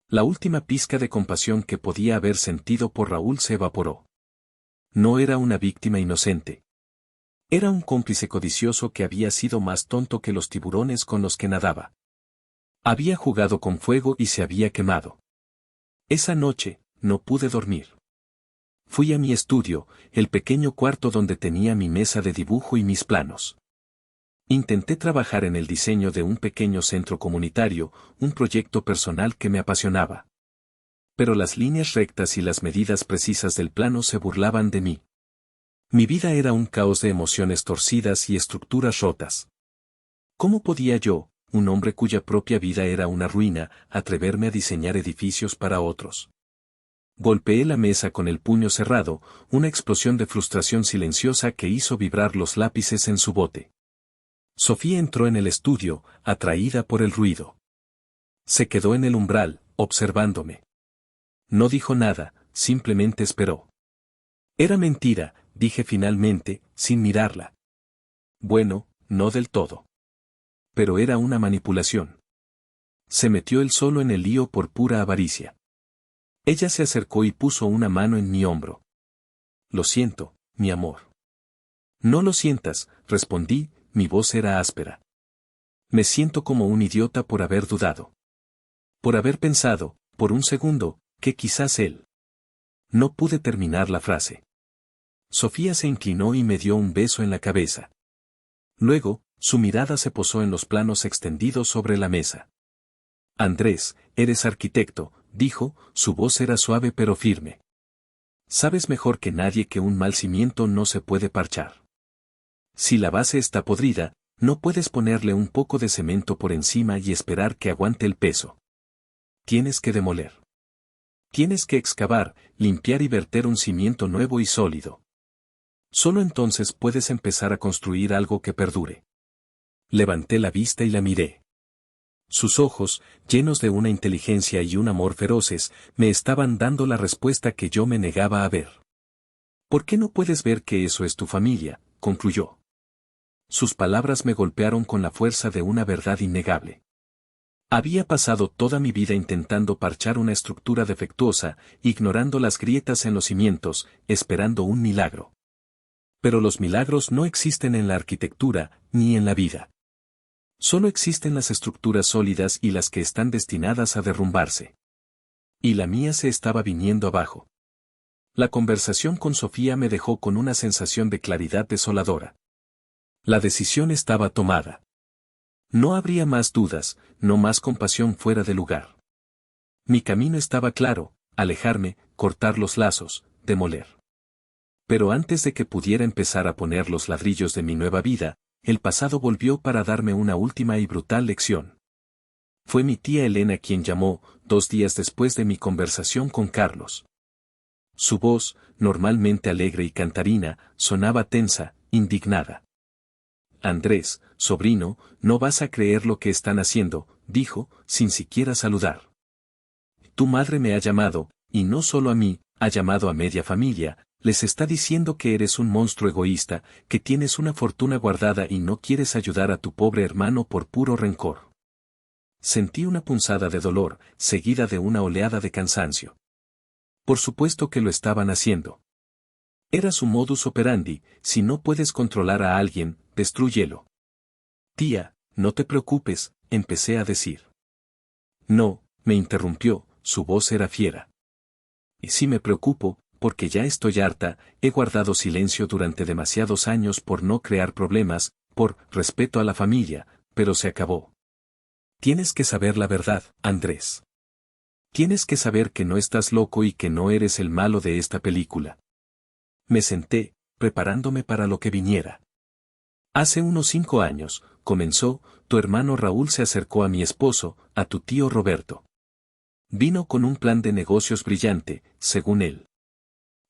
La última pizca de compasión que podía haber sentido por Raúl se evaporó. No era una víctima inocente. Era un cómplice codicioso que había sido más tonto que los tiburones con los que nadaba. Había jugado con fuego y se había quemado. Esa noche, no pude dormir. Fui a mi estudio, el pequeño cuarto donde tenía mi mesa de dibujo y mis planos. Intenté trabajar en el diseño de un pequeño centro comunitario, un proyecto personal que me apasionaba. Pero las líneas rectas y las medidas precisas del plano se burlaban de mí. Mi vida era un caos de emociones torcidas y estructuras rotas. ¿Cómo podía yo, un hombre cuya propia vida era una ruina, atreverme a diseñar edificios para otros? Golpeé la mesa con el puño cerrado, una explosión de frustración silenciosa que hizo vibrar los lápices en su bote. Sofía entró en el estudio, atraída por el ruido. Se quedó en el umbral, observándome. No dijo nada, simplemente esperó. Era mentira, dije finalmente, sin mirarla. Bueno, no del todo. Pero era una manipulación. Se metió él solo en el lío por pura avaricia. Ella se acercó y puso una mano en mi hombro. Lo siento, mi amor. No lo sientas, respondí, mi voz era áspera. Me siento como un idiota por haber dudado. Por haber pensado, por un segundo, que quizás él. No pude terminar la frase. Sofía se inclinó y me dio un beso en la cabeza. Luego, su mirada se posó en los planos extendidos sobre la mesa. Andrés, eres arquitecto, dijo, su voz era suave pero firme. Sabes mejor que nadie que un mal cimiento no se puede parchar. Si la base está podrida, no puedes ponerle un poco de cemento por encima y esperar que aguante el peso. Tienes que demoler. Tienes que excavar, limpiar y verter un cimiento nuevo y sólido. Solo entonces puedes empezar a construir algo que perdure. Levanté la vista y la miré. Sus ojos, llenos de una inteligencia y un amor feroces, me estaban dando la respuesta que yo me negaba a ver. ¿Por qué no puedes ver que eso es tu familia?, concluyó. Sus palabras me golpearon con la fuerza de una verdad innegable. Había pasado toda mi vida intentando parchar una estructura defectuosa, ignorando las grietas en los cimientos, esperando un milagro. Pero los milagros no existen en la arquitectura, ni en la vida. Solo existen las estructuras sólidas y las que están destinadas a derrumbarse. Y la mía se estaba viniendo abajo. La conversación con Sofía me dejó con una sensación de claridad desoladora. La decisión estaba tomada. No habría más dudas, no más compasión fuera de lugar. Mi camino estaba claro: alejarme, cortar los lazos, demoler. Pero antes de que pudiera empezar a poner los ladrillos de mi nueva vida, el pasado volvió para darme una última y brutal lección. Fue mi tía Elena quien llamó, 2 días después de mi conversación con Carlos. Su voz, normalmente alegre y cantarina, sonaba tensa, indignada. Andrés, sobrino, no vas a creer lo que están haciendo, dijo, sin siquiera saludar. Tu madre me ha llamado, y no solo a mí, ha llamado a media familia. Les está diciendo que eres un monstruo egoísta, que tienes una fortuna guardada y no quieres ayudar a tu pobre hermano por puro rencor. Sentí una punzada de dolor, seguida de una oleada de cansancio. Por supuesto que lo estaban haciendo. Era su modus operandi: si no puedes controlar a alguien, destrúyelo. Tía, no te preocupes, empecé a decir. No, me interrumpió, su voz era fiera. Y sí me preocupo, porque ya estoy harta, he guardado silencio durante demasiados años por no crear problemas, por respeto a la familia, pero se acabó. Tienes que saber la verdad, Andrés. Tienes que saber que no estás loco y que no eres el malo de esta película. Me senté, preparándome para lo que viniera. Hace unos 5 años, comenzó, tu hermano Raúl se acercó a mi esposo, a tu tío Roberto. Vino con un plan de negocios brillante, según él.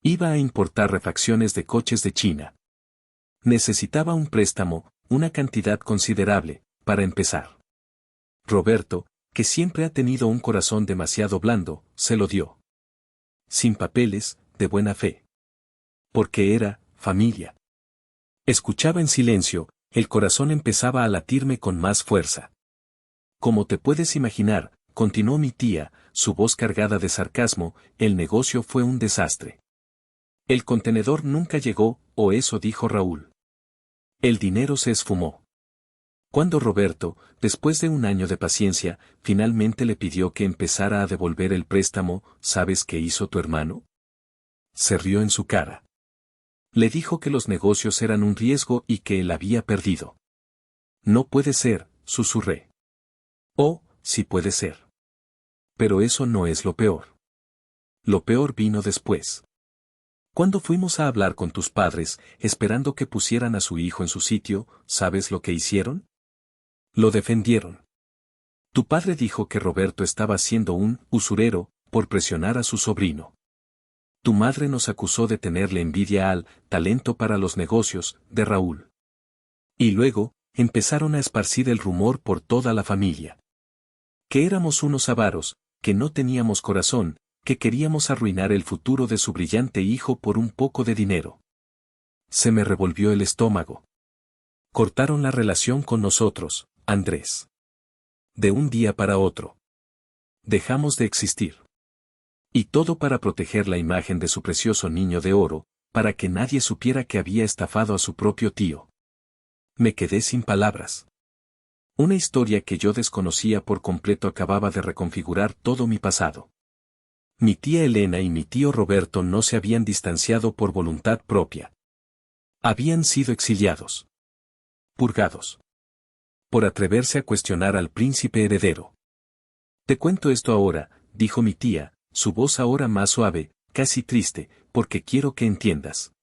Iba a importar refacciones de coches de China. Necesitaba un préstamo, una cantidad considerable, para empezar. Roberto, que siempre ha tenido un corazón demasiado blando, se lo dio. Sin papeles, de buena fe. Porque era familia. Escuchaba en silencio, el corazón empezaba a latirme con más fuerza. Como te puedes imaginar, continuó mi tía, su voz cargada de sarcasmo, el negocio fue un desastre. El contenedor nunca llegó, o eso dijo Raúl. El dinero se esfumó. Cuando Roberto, después de 1 año de paciencia, finalmente le pidió que empezara a devolver el préstamo, ¿sabes qué hizo tu hermano? Se rió en su cara. Le dijo que los negocios eran un riesgo y que él había perdido. No puede ser, susurré. Oh, sí puede ser. Pero eso no es lo peor. Lo peor vino después. Cuando fuimos a hablar con tus padres, esperando que pusieran a su hijo en su sitio, ¿sabes lo que hicieron? Lo defendieron. Tu padre dijo que Roberto estaba siendo un usurero, por presionar a su sobrino. Tu madre nos acusó de tenerle envidia al talento para los negocios de Raúl. Y luego, empezaron a esparcir el rumor por toda la familia. Que éramos unos avaros, que no teníamos corazón, que queríamos arruinar el futuro de su brillante hijo por un poco de dinero. Se me revolvió el estómago. Cortaron la relación con nosotros, Andrés. De un día para otro. Dejamos de existir. Y todo para proteger la imagen de su precioso niño de oro, para que nadie supiera que había estafado a su propio tío. Me quedé sin palabras. Una historia que yo desconocía por completo acababa de reconfigurar todo mi pasado. Mi tía Elena y mi tío Roberto no se habían distanciado por voluntad propia. Habían sido exiliados. Purgados. Por atreverse a cuestionar al príncipe heredero. Te cuento esto ahora, dijo mi tía, su voz ahora más suave, casi triste, porque quiero que entiendas.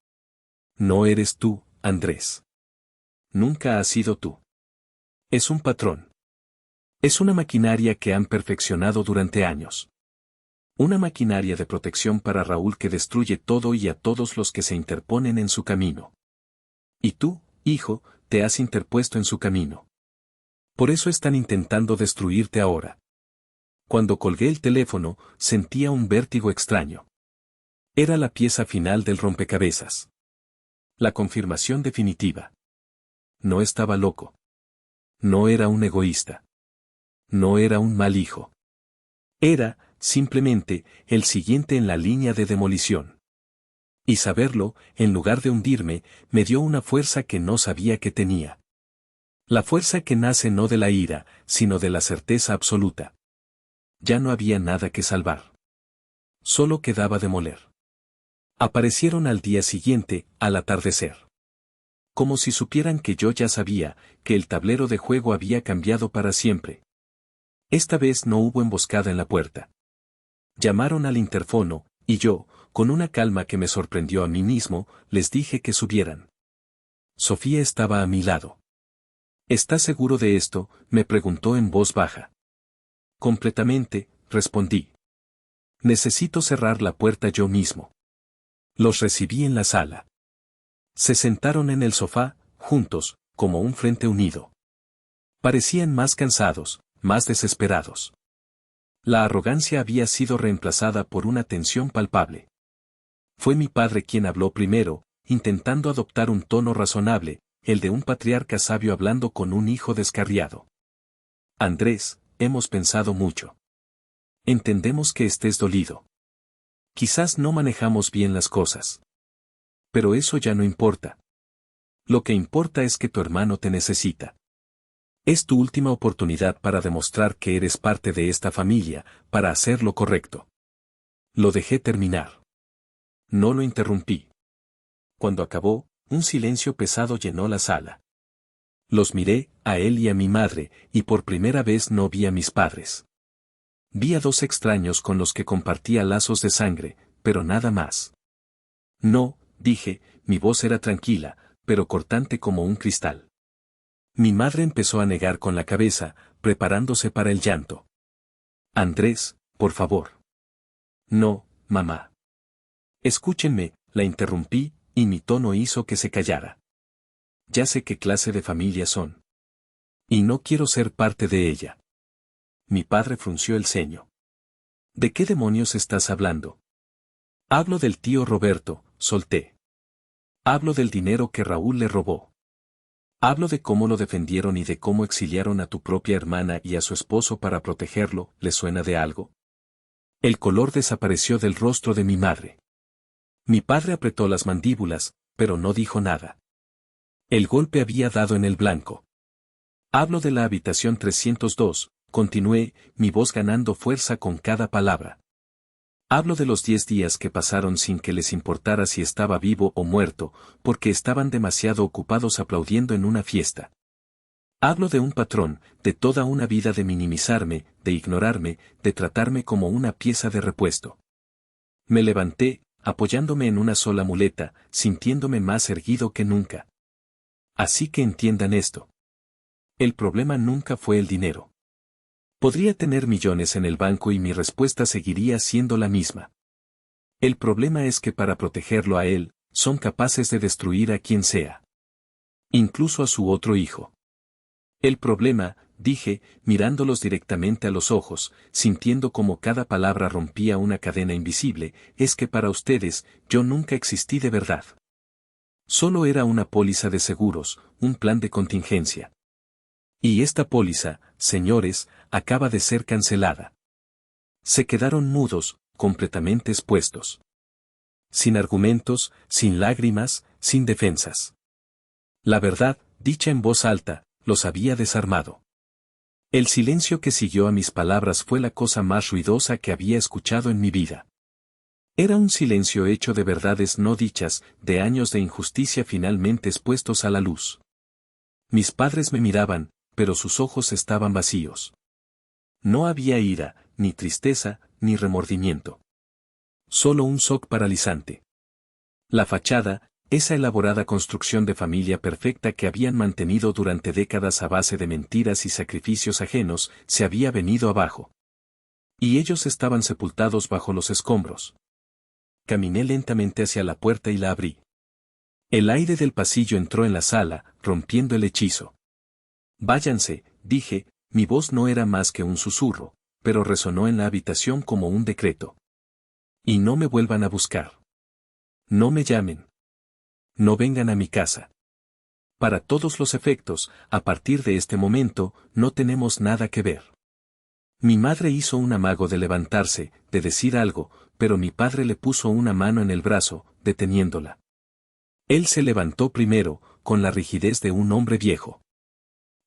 No eres tú, Andrés. Nunca has sido tú. Es un patrón. Es una maquinaria que han perfeccionado durante años. Una maquinaria de protección para Raúl que destruye todo y a todos los que se interponen en su camino. Y tú, hijo, te has interpuesto en su camino. Por eso están intentando destruirte ahora. Cuando colgué el teléfono, sentía un vértigo extraño. Era la pieza final del rompecabezas. La confirmación definitiva. No estaba loco. No era un egoísta. no era un mal hijo. Era, simplemente, el siguiente en la línea de demolición. Y saberlo, en lugar de hundirme, me dio una fuerza que no sabía que tenía. La fuerza que nace no de la ira, sino de la certeza absoluta. Ya no había nada que salvar. Solo quedaba demoler. Aparecieron al día siguiente, al atardecer. Como si supieran que yo ya sabía, que el tablero de juego había cambiado para siempre. Esta vez no hubo emboscada en la puerta. Llamaron al interfono, y yo, con una calma que me sorprendió a mí mismo, les dije que subieran. Sofía estaba a mi lado. ¿Estás seguro de esto?, me preguntó en voz baja. Completamente, respondí. Necesito cerrar la puerta yo mismo. Los recibí en la sala. Se sentaron en el sofá, juntos, como un frente unido. Parecían más cansados, más desesperados. La arrogancia había sido reemplazada por una tensión palpable. Fue mi padre quien habló primero, intentando adoptar un tono razonable, el de un patriarca sabio hablando con un hijo descarriado. Andrés, hemos pensado mucho. Entendemos que estés dolido. Quizás no manejamos bien las cosas. Pero eso ya no importa. Lo que importa es que tu hermano te necesita. Es tu última oportunidad para demostrar que eres parte de esta familia, para hacer lo correcto. Lo dejé terminar. No lo interrumpí. Cuando acabó, un silencio pesado llenó la sala. Los miré, a él y a mi madre, y por primera vez no vi a mis padres. Vi a dos extraños con los que compartía lazos de sangre, pero nada más. No, dije, mi voz era tranquila, pero cortante como un cristal. Mi madre empezó a negar con la cabeza, preparándose para el llanto. Andrés, por favor. No, mamá. Escúchenme, la interrumpí, y mi tono hizo que se callara. Ya sé qué clase de familia son. Y no quiero ser parte de ella. Mi padre frunció el ceño. ¿De qué demonios estás hablando? Hablo del tío Roberto, solté. Hablo del dinero que Raúl le robó. Hablo de cómo lo defendieron y de cómo exiliaron a tu propia hermana y a su esposo para protegerlo. ¿Le suena de algo? El color desapareció del rostro de mi madre. Mi padre apretó las mandíbulas, pero no dijo nada. El golpe había dado en el blanco. Hablo de la habitación 302, continué, mi voz ganando fuerza con cada palabra. Hablo de los 10 días que pasaron sin que les importara si estaba vivo o muerto, porque estaban demasiado ocupados aplaudiendo en una fiesta. Hablo de un patrón, de toda una vida de minimizarme, de ignorarme, de tratarme como una pieza de repuesto. Me levanté, apoyándome en una sola muleta, sintiéndome más erguido que nunca. Así que entiendan esto. El problema nunca fue el dinero. Podría tener millones en el banco y mi respuesta seguiría siendo la misma. El problema es que para protegerlo a él, son capaces de destruir a quien sea. Incluso a su otro hijo. El problema, dije, mirándolos directamente a los ojos, sintiendo como cada palabra rompía una cadena invisible, es que para ustedes, yo nunca existí de verdad. Solo era una póliza de seguros, un plan de contingencia. Y esta póliza, señores, acaba de ser cancelada. Se quedaron mudos, completamente expuestos. Sin argumentos, sin lágrimas, sin defensas. La verdad, dicha en voz alta, los había desarmado. El silencio que siguió a mis palabras fue la cosa más ruidosa que había escuchado en mi vida. Era un silencio hecho de verdades no dichas, de años de injusticia finalmente expuestos a la luz. Mis padres me miraban, pero sus ojos estaban vacíos. No había ira, ni tristeza, ni remordimiento. Solo un shock paralizante. La fachada, esa elaborada construcción de familia perfecta que habían mantenido durante décadas a base de mentiras y sacrificios ajenos, se había venido abajo. Y ellos estaban sepultados bajo los escombros. Caminé lentamente hacia la puerta y la abrí. El aire del pasillo entró en la sala, rompiendo el hechizo. Váyanse, dije, mi voz no era más que un susurro, pero resonó en la habitación como un decreto. Y no me vuelvan a buscar. No me llamen. No vengan a mi casa. Para todos los efectos, a partir de este momento, no tenemos nada que ver. Mi madre hizo un amago de levantarse, de decir algo, pero mi padre le puso una mano en el brazo, deteniéndola. Él se levantó primero, con la rigidez de un hombre viejo.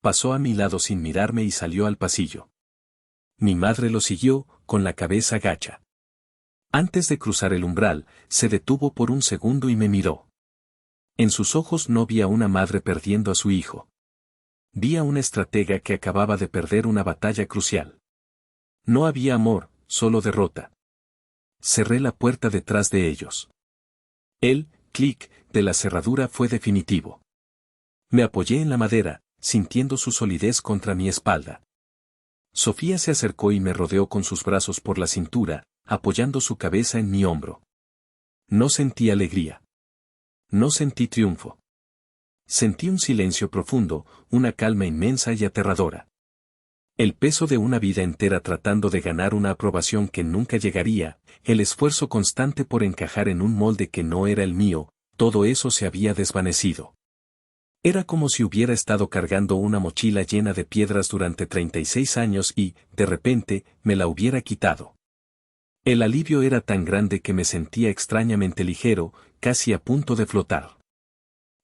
Pasó a mi lado sin mirarme y salió al pasillo. Mi madre lo siguió, con la cabeza gacha. Antes de cruzar el umbral, se detuvo por un segundo y me miró. En sus ojos no vi a una madre perdiendo a su hijo. Vi a una estratega que acababa de perder una batalla crucial. No había amor, solo derrota. Cerré la puerta detrás de ellos. El clic de la cerradura fue definitivo. Me apoyé en la madera, sintiendo su solidez contra mi espalda. Sofía se acercó y me rodeó con sus brazos por la cintura, apoyando su cabeza en mi hombro. No sentí alegría. No sentí triunfo. Sentí un silencio profundo, una calma inmensa y aterradora. El peso de una vida entera tratando de ganar una aprobación que nunca llegaría, el esfuerzo constante por encajar en un molde que no era el mío, todo eso se había desvanecido. Era como si hubiera estado cargando una mochila llena de piedras durante 36 años y, de repente, me la hubiera quitado. El alivio era tan grande que me sentía extrañamente ligero, casi a punto de flotar.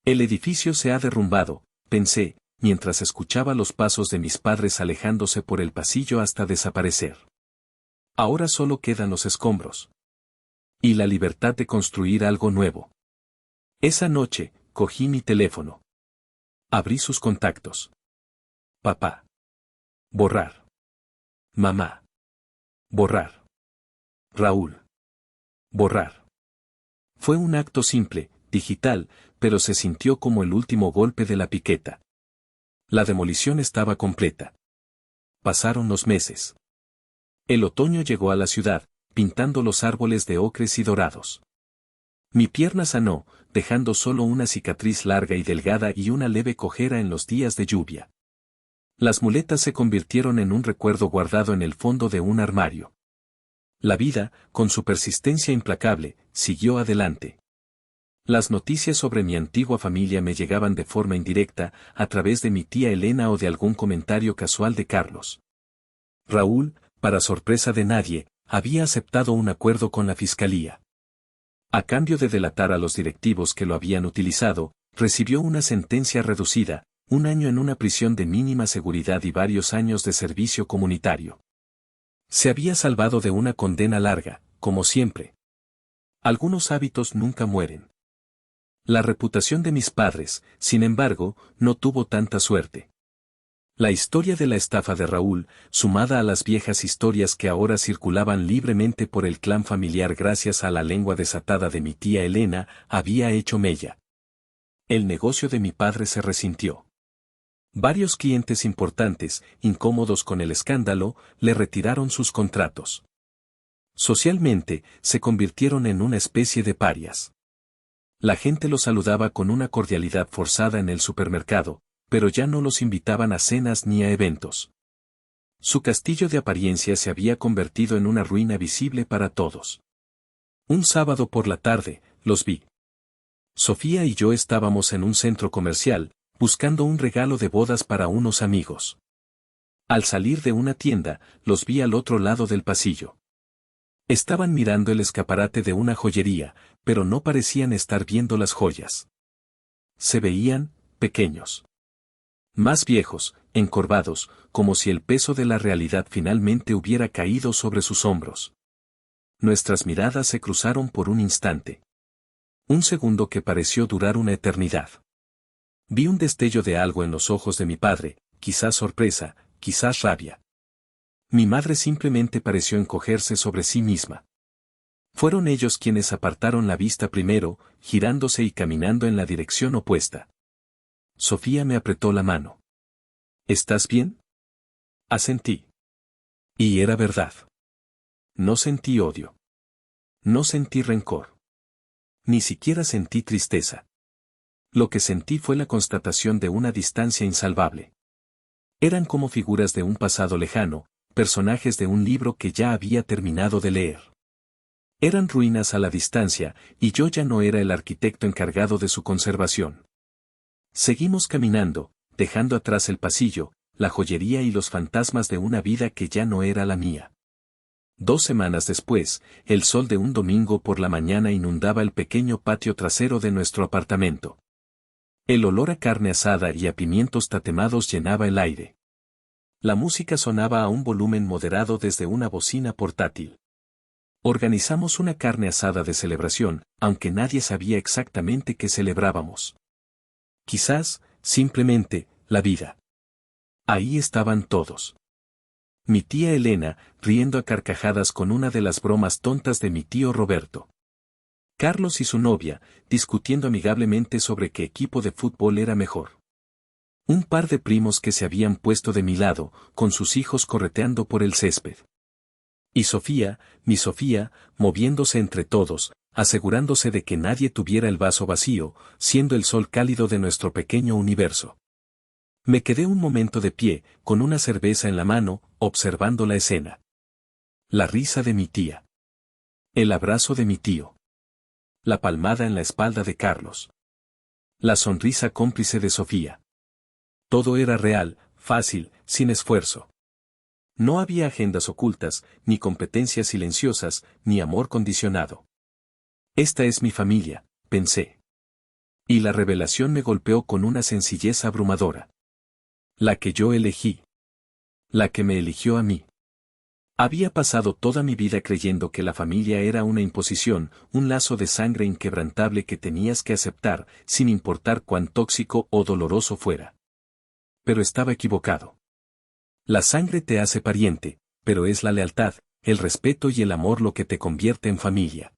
El edificio se ha derrumbado, pensé, mientras escuchaba los pasos de mis padres alejándose por el pasillo hasta desaparecer. Ahora solo quedan los escombros. Y la libertad de construir algo nuevo. Esa noche, cogí mi teléfono. Abrí sus contactos. Papá. Borrar. Mamá. Borrar. Raúl. Borrar. Fue un acto simple, digital, pero se sintió como el último golpe de la piqueta. La demolición estaba completa. Pasaron los meses. El otoño llegó a la ciudad, pintando los árboles de ocres y dorados. Mi pierna sanó, dejando solo una cicatriz larga y delgada y una leve cojera en los días de lluvia. Las muletas se convirtieron en un recuerdo guardado en el fondo de un armario. La vida, con su persistencia implacable, siguió adelante. Las noticias sobre mi antigua familia me llegaban de forma indirecta, a través de mi tía Elena o de algún comentario casual de Carlos. Raúl, para sorpresa de nadie, había aceptado un acuerdo con la fiscalía. A cambio de delatar a los directivos que lo habían utilizado, recibió una sentencia reducida, 1 año en una prisión de mínima seguridad y varios años de servicio comunitario. Se había salvado de una condena larga, como siempre. Algunos hábitos nunca mueren. La reputación de mis padres, sin embargo, no tuvo tanta suerte. La historia de la estafa de Raúl, sumada a las viejas historias que ahora circulaban libremente por el clan familiar gracias a la lengua desatada de mi tía Elena, había hecho mella. El negocio de mi padre se resintió. Varios clientes importantes, incómodos con el escándalo, le retiraron sus contratos. Socialmente, se convirtieron en una especie de parias. La gente los saludaba con una cordialidad forzada en el supermercado, pero ya no los invitaban a cenas ni a eventos. Su castillo de apariencia se había convertido en una ruina visible para todos. Un sábado por la tarde, los vi. Sofía y yo estábamos en un centro comercial, buscando un regalo de bodas para unos amigos. Al salir de una tienda, los vi al otro lado del pasillo. Estaban mirando el escaparate de una joyería, pero no parecían estar viendo las joyas. Se veían pequeños. Más viejos, encorvados, como si el peso de la realidad finalmente hubiera caído sobre sus hombros. Nuestras miradas se cruzaron por un instante. Un segundo que pareció durar una eternidad. Vi un destello de algo en los ojos de mi padre, quizás sorpresa, quizás rabia. Mi madre simplemente pareció encogerse sobre sí misma. Fueron ellos quienes apartaron la vista primero, girándose y caminando en la dirección opuesta. Sofía me apretó la mano. ¿Estás bien? Asentí. Y era verdad. No sentí odio. No sentí rencor. Ni siquiera sentí tristeza. Lo que sentí fue la constatación de una distancia insalvable. Eran como figuras de un pasado lejano, personajes de un libro que ya había terminado de leer. Eran ruinas a la distancia, y yo ya no era el arquitecto encargado de su conservación. Seguimos caminando, dejando atrás el pasillo, la joyería y los fantasmas de una vida que ya no era la mía. 2 semanas después, el sol de un domingo por la mañana inundaba el pequeño patio trasero de nuestro apartamento. El olor a carne asada y a pimientos tatemados llenaba el aire. La música sonaba a un volumen moderado desde una bocina portátil. Organizamos una carne asada de celebración, aunque nadie sabía exactamente qué celebrábamos. Quizás, simplemente, la vida. Ahí estaban todos. Mi tía Elena, riendo a carcajadas con una de las bromas tontas de mi tío Roberto. Carlos y su novia, discutiendo amigablemente sobre qué equipo de fútbol era mejor. Un par de primos que se habían puesto de mi lado, con sus hijos correteando por el césped. Y Sofía, mi Sofía, moviéndose entre todos, asegurándose de que nadie tuviera el vaso vacío, siendo el sol cálido de nuestro pequeño universo. Me quedé un momento de pie, con una cerveza en la mano, observando la escena. La risa de mi tía. El abrazo de mi tío. La palmada en la espalda de Carlos. La sonrisa cómplice de Sofía. Todo era real, fácil, sin esfuerzo. No había agendas ocultas, ni competencias silenciosas, ni amor condicionado. Esta es mi familia, pensé. Y la revelación me golpeó con una sencillez abrumadora. La que yo elegí. La que me eligió a mí. Había pasado toda mi vida creyendo que la familia era una imposición, un lazo de sangre inquebrantable que tenías que aceptar, sin importar cuán tóxico o doloroso fuera. Pero estaba equivocado. La sangre te hace pariente, pero es la lealtad, el respeto y el amor lo que te convierte en familia.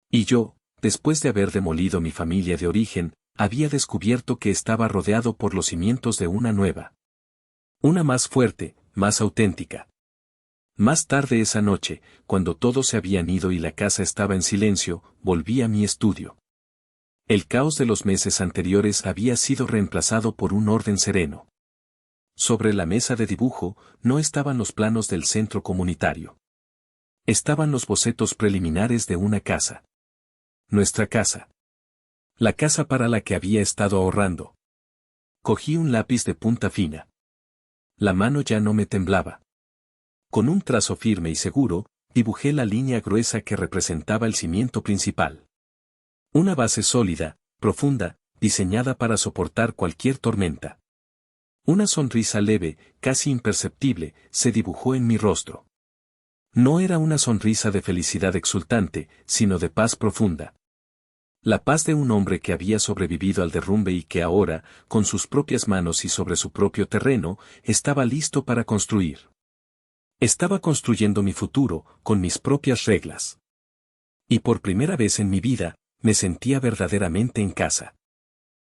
Y yo, después de haber demolido mi familia de origen, había descubierto que estaba rodeado por los cimientos de una nueva. Una más fuerte, más auténtica. Más tarde esa noche, cuando todos se habían ido y la casa estaba en silencio, volví a mi estudio. El caos de los meses anteriores había sido reemplazado por un orden sereno. Sobre la mesa de dibujo, no estaban los planos del centro comunitario. Estaban los bocetos preliminares de una casa. Nuestra casa. La casa para la que había estado ahorrando. Cogí un lápiz de punta fina. La mano ya no me temblaba. Con un trazo firme y seguro, dibujé la línea gruesa que representaba el cimiento principal. Una base sólida, profunda, diseñada para soportar cualquier tormenta. Una sonrisa leve, casi imperceptible, se dibujó en mi rostro. No era una sonrisa de felicidad exultante, sino de paz profunda. La paz de un hombre que había sobrevivido al derrumbe y que ahora, con sus propias manos y sobre su propio terreno, estaba listo para construir. Estaba construyendo mi futuro, con mis propias reglas. Y por primera vez en mi vida, me sentía verdaderamente en casa.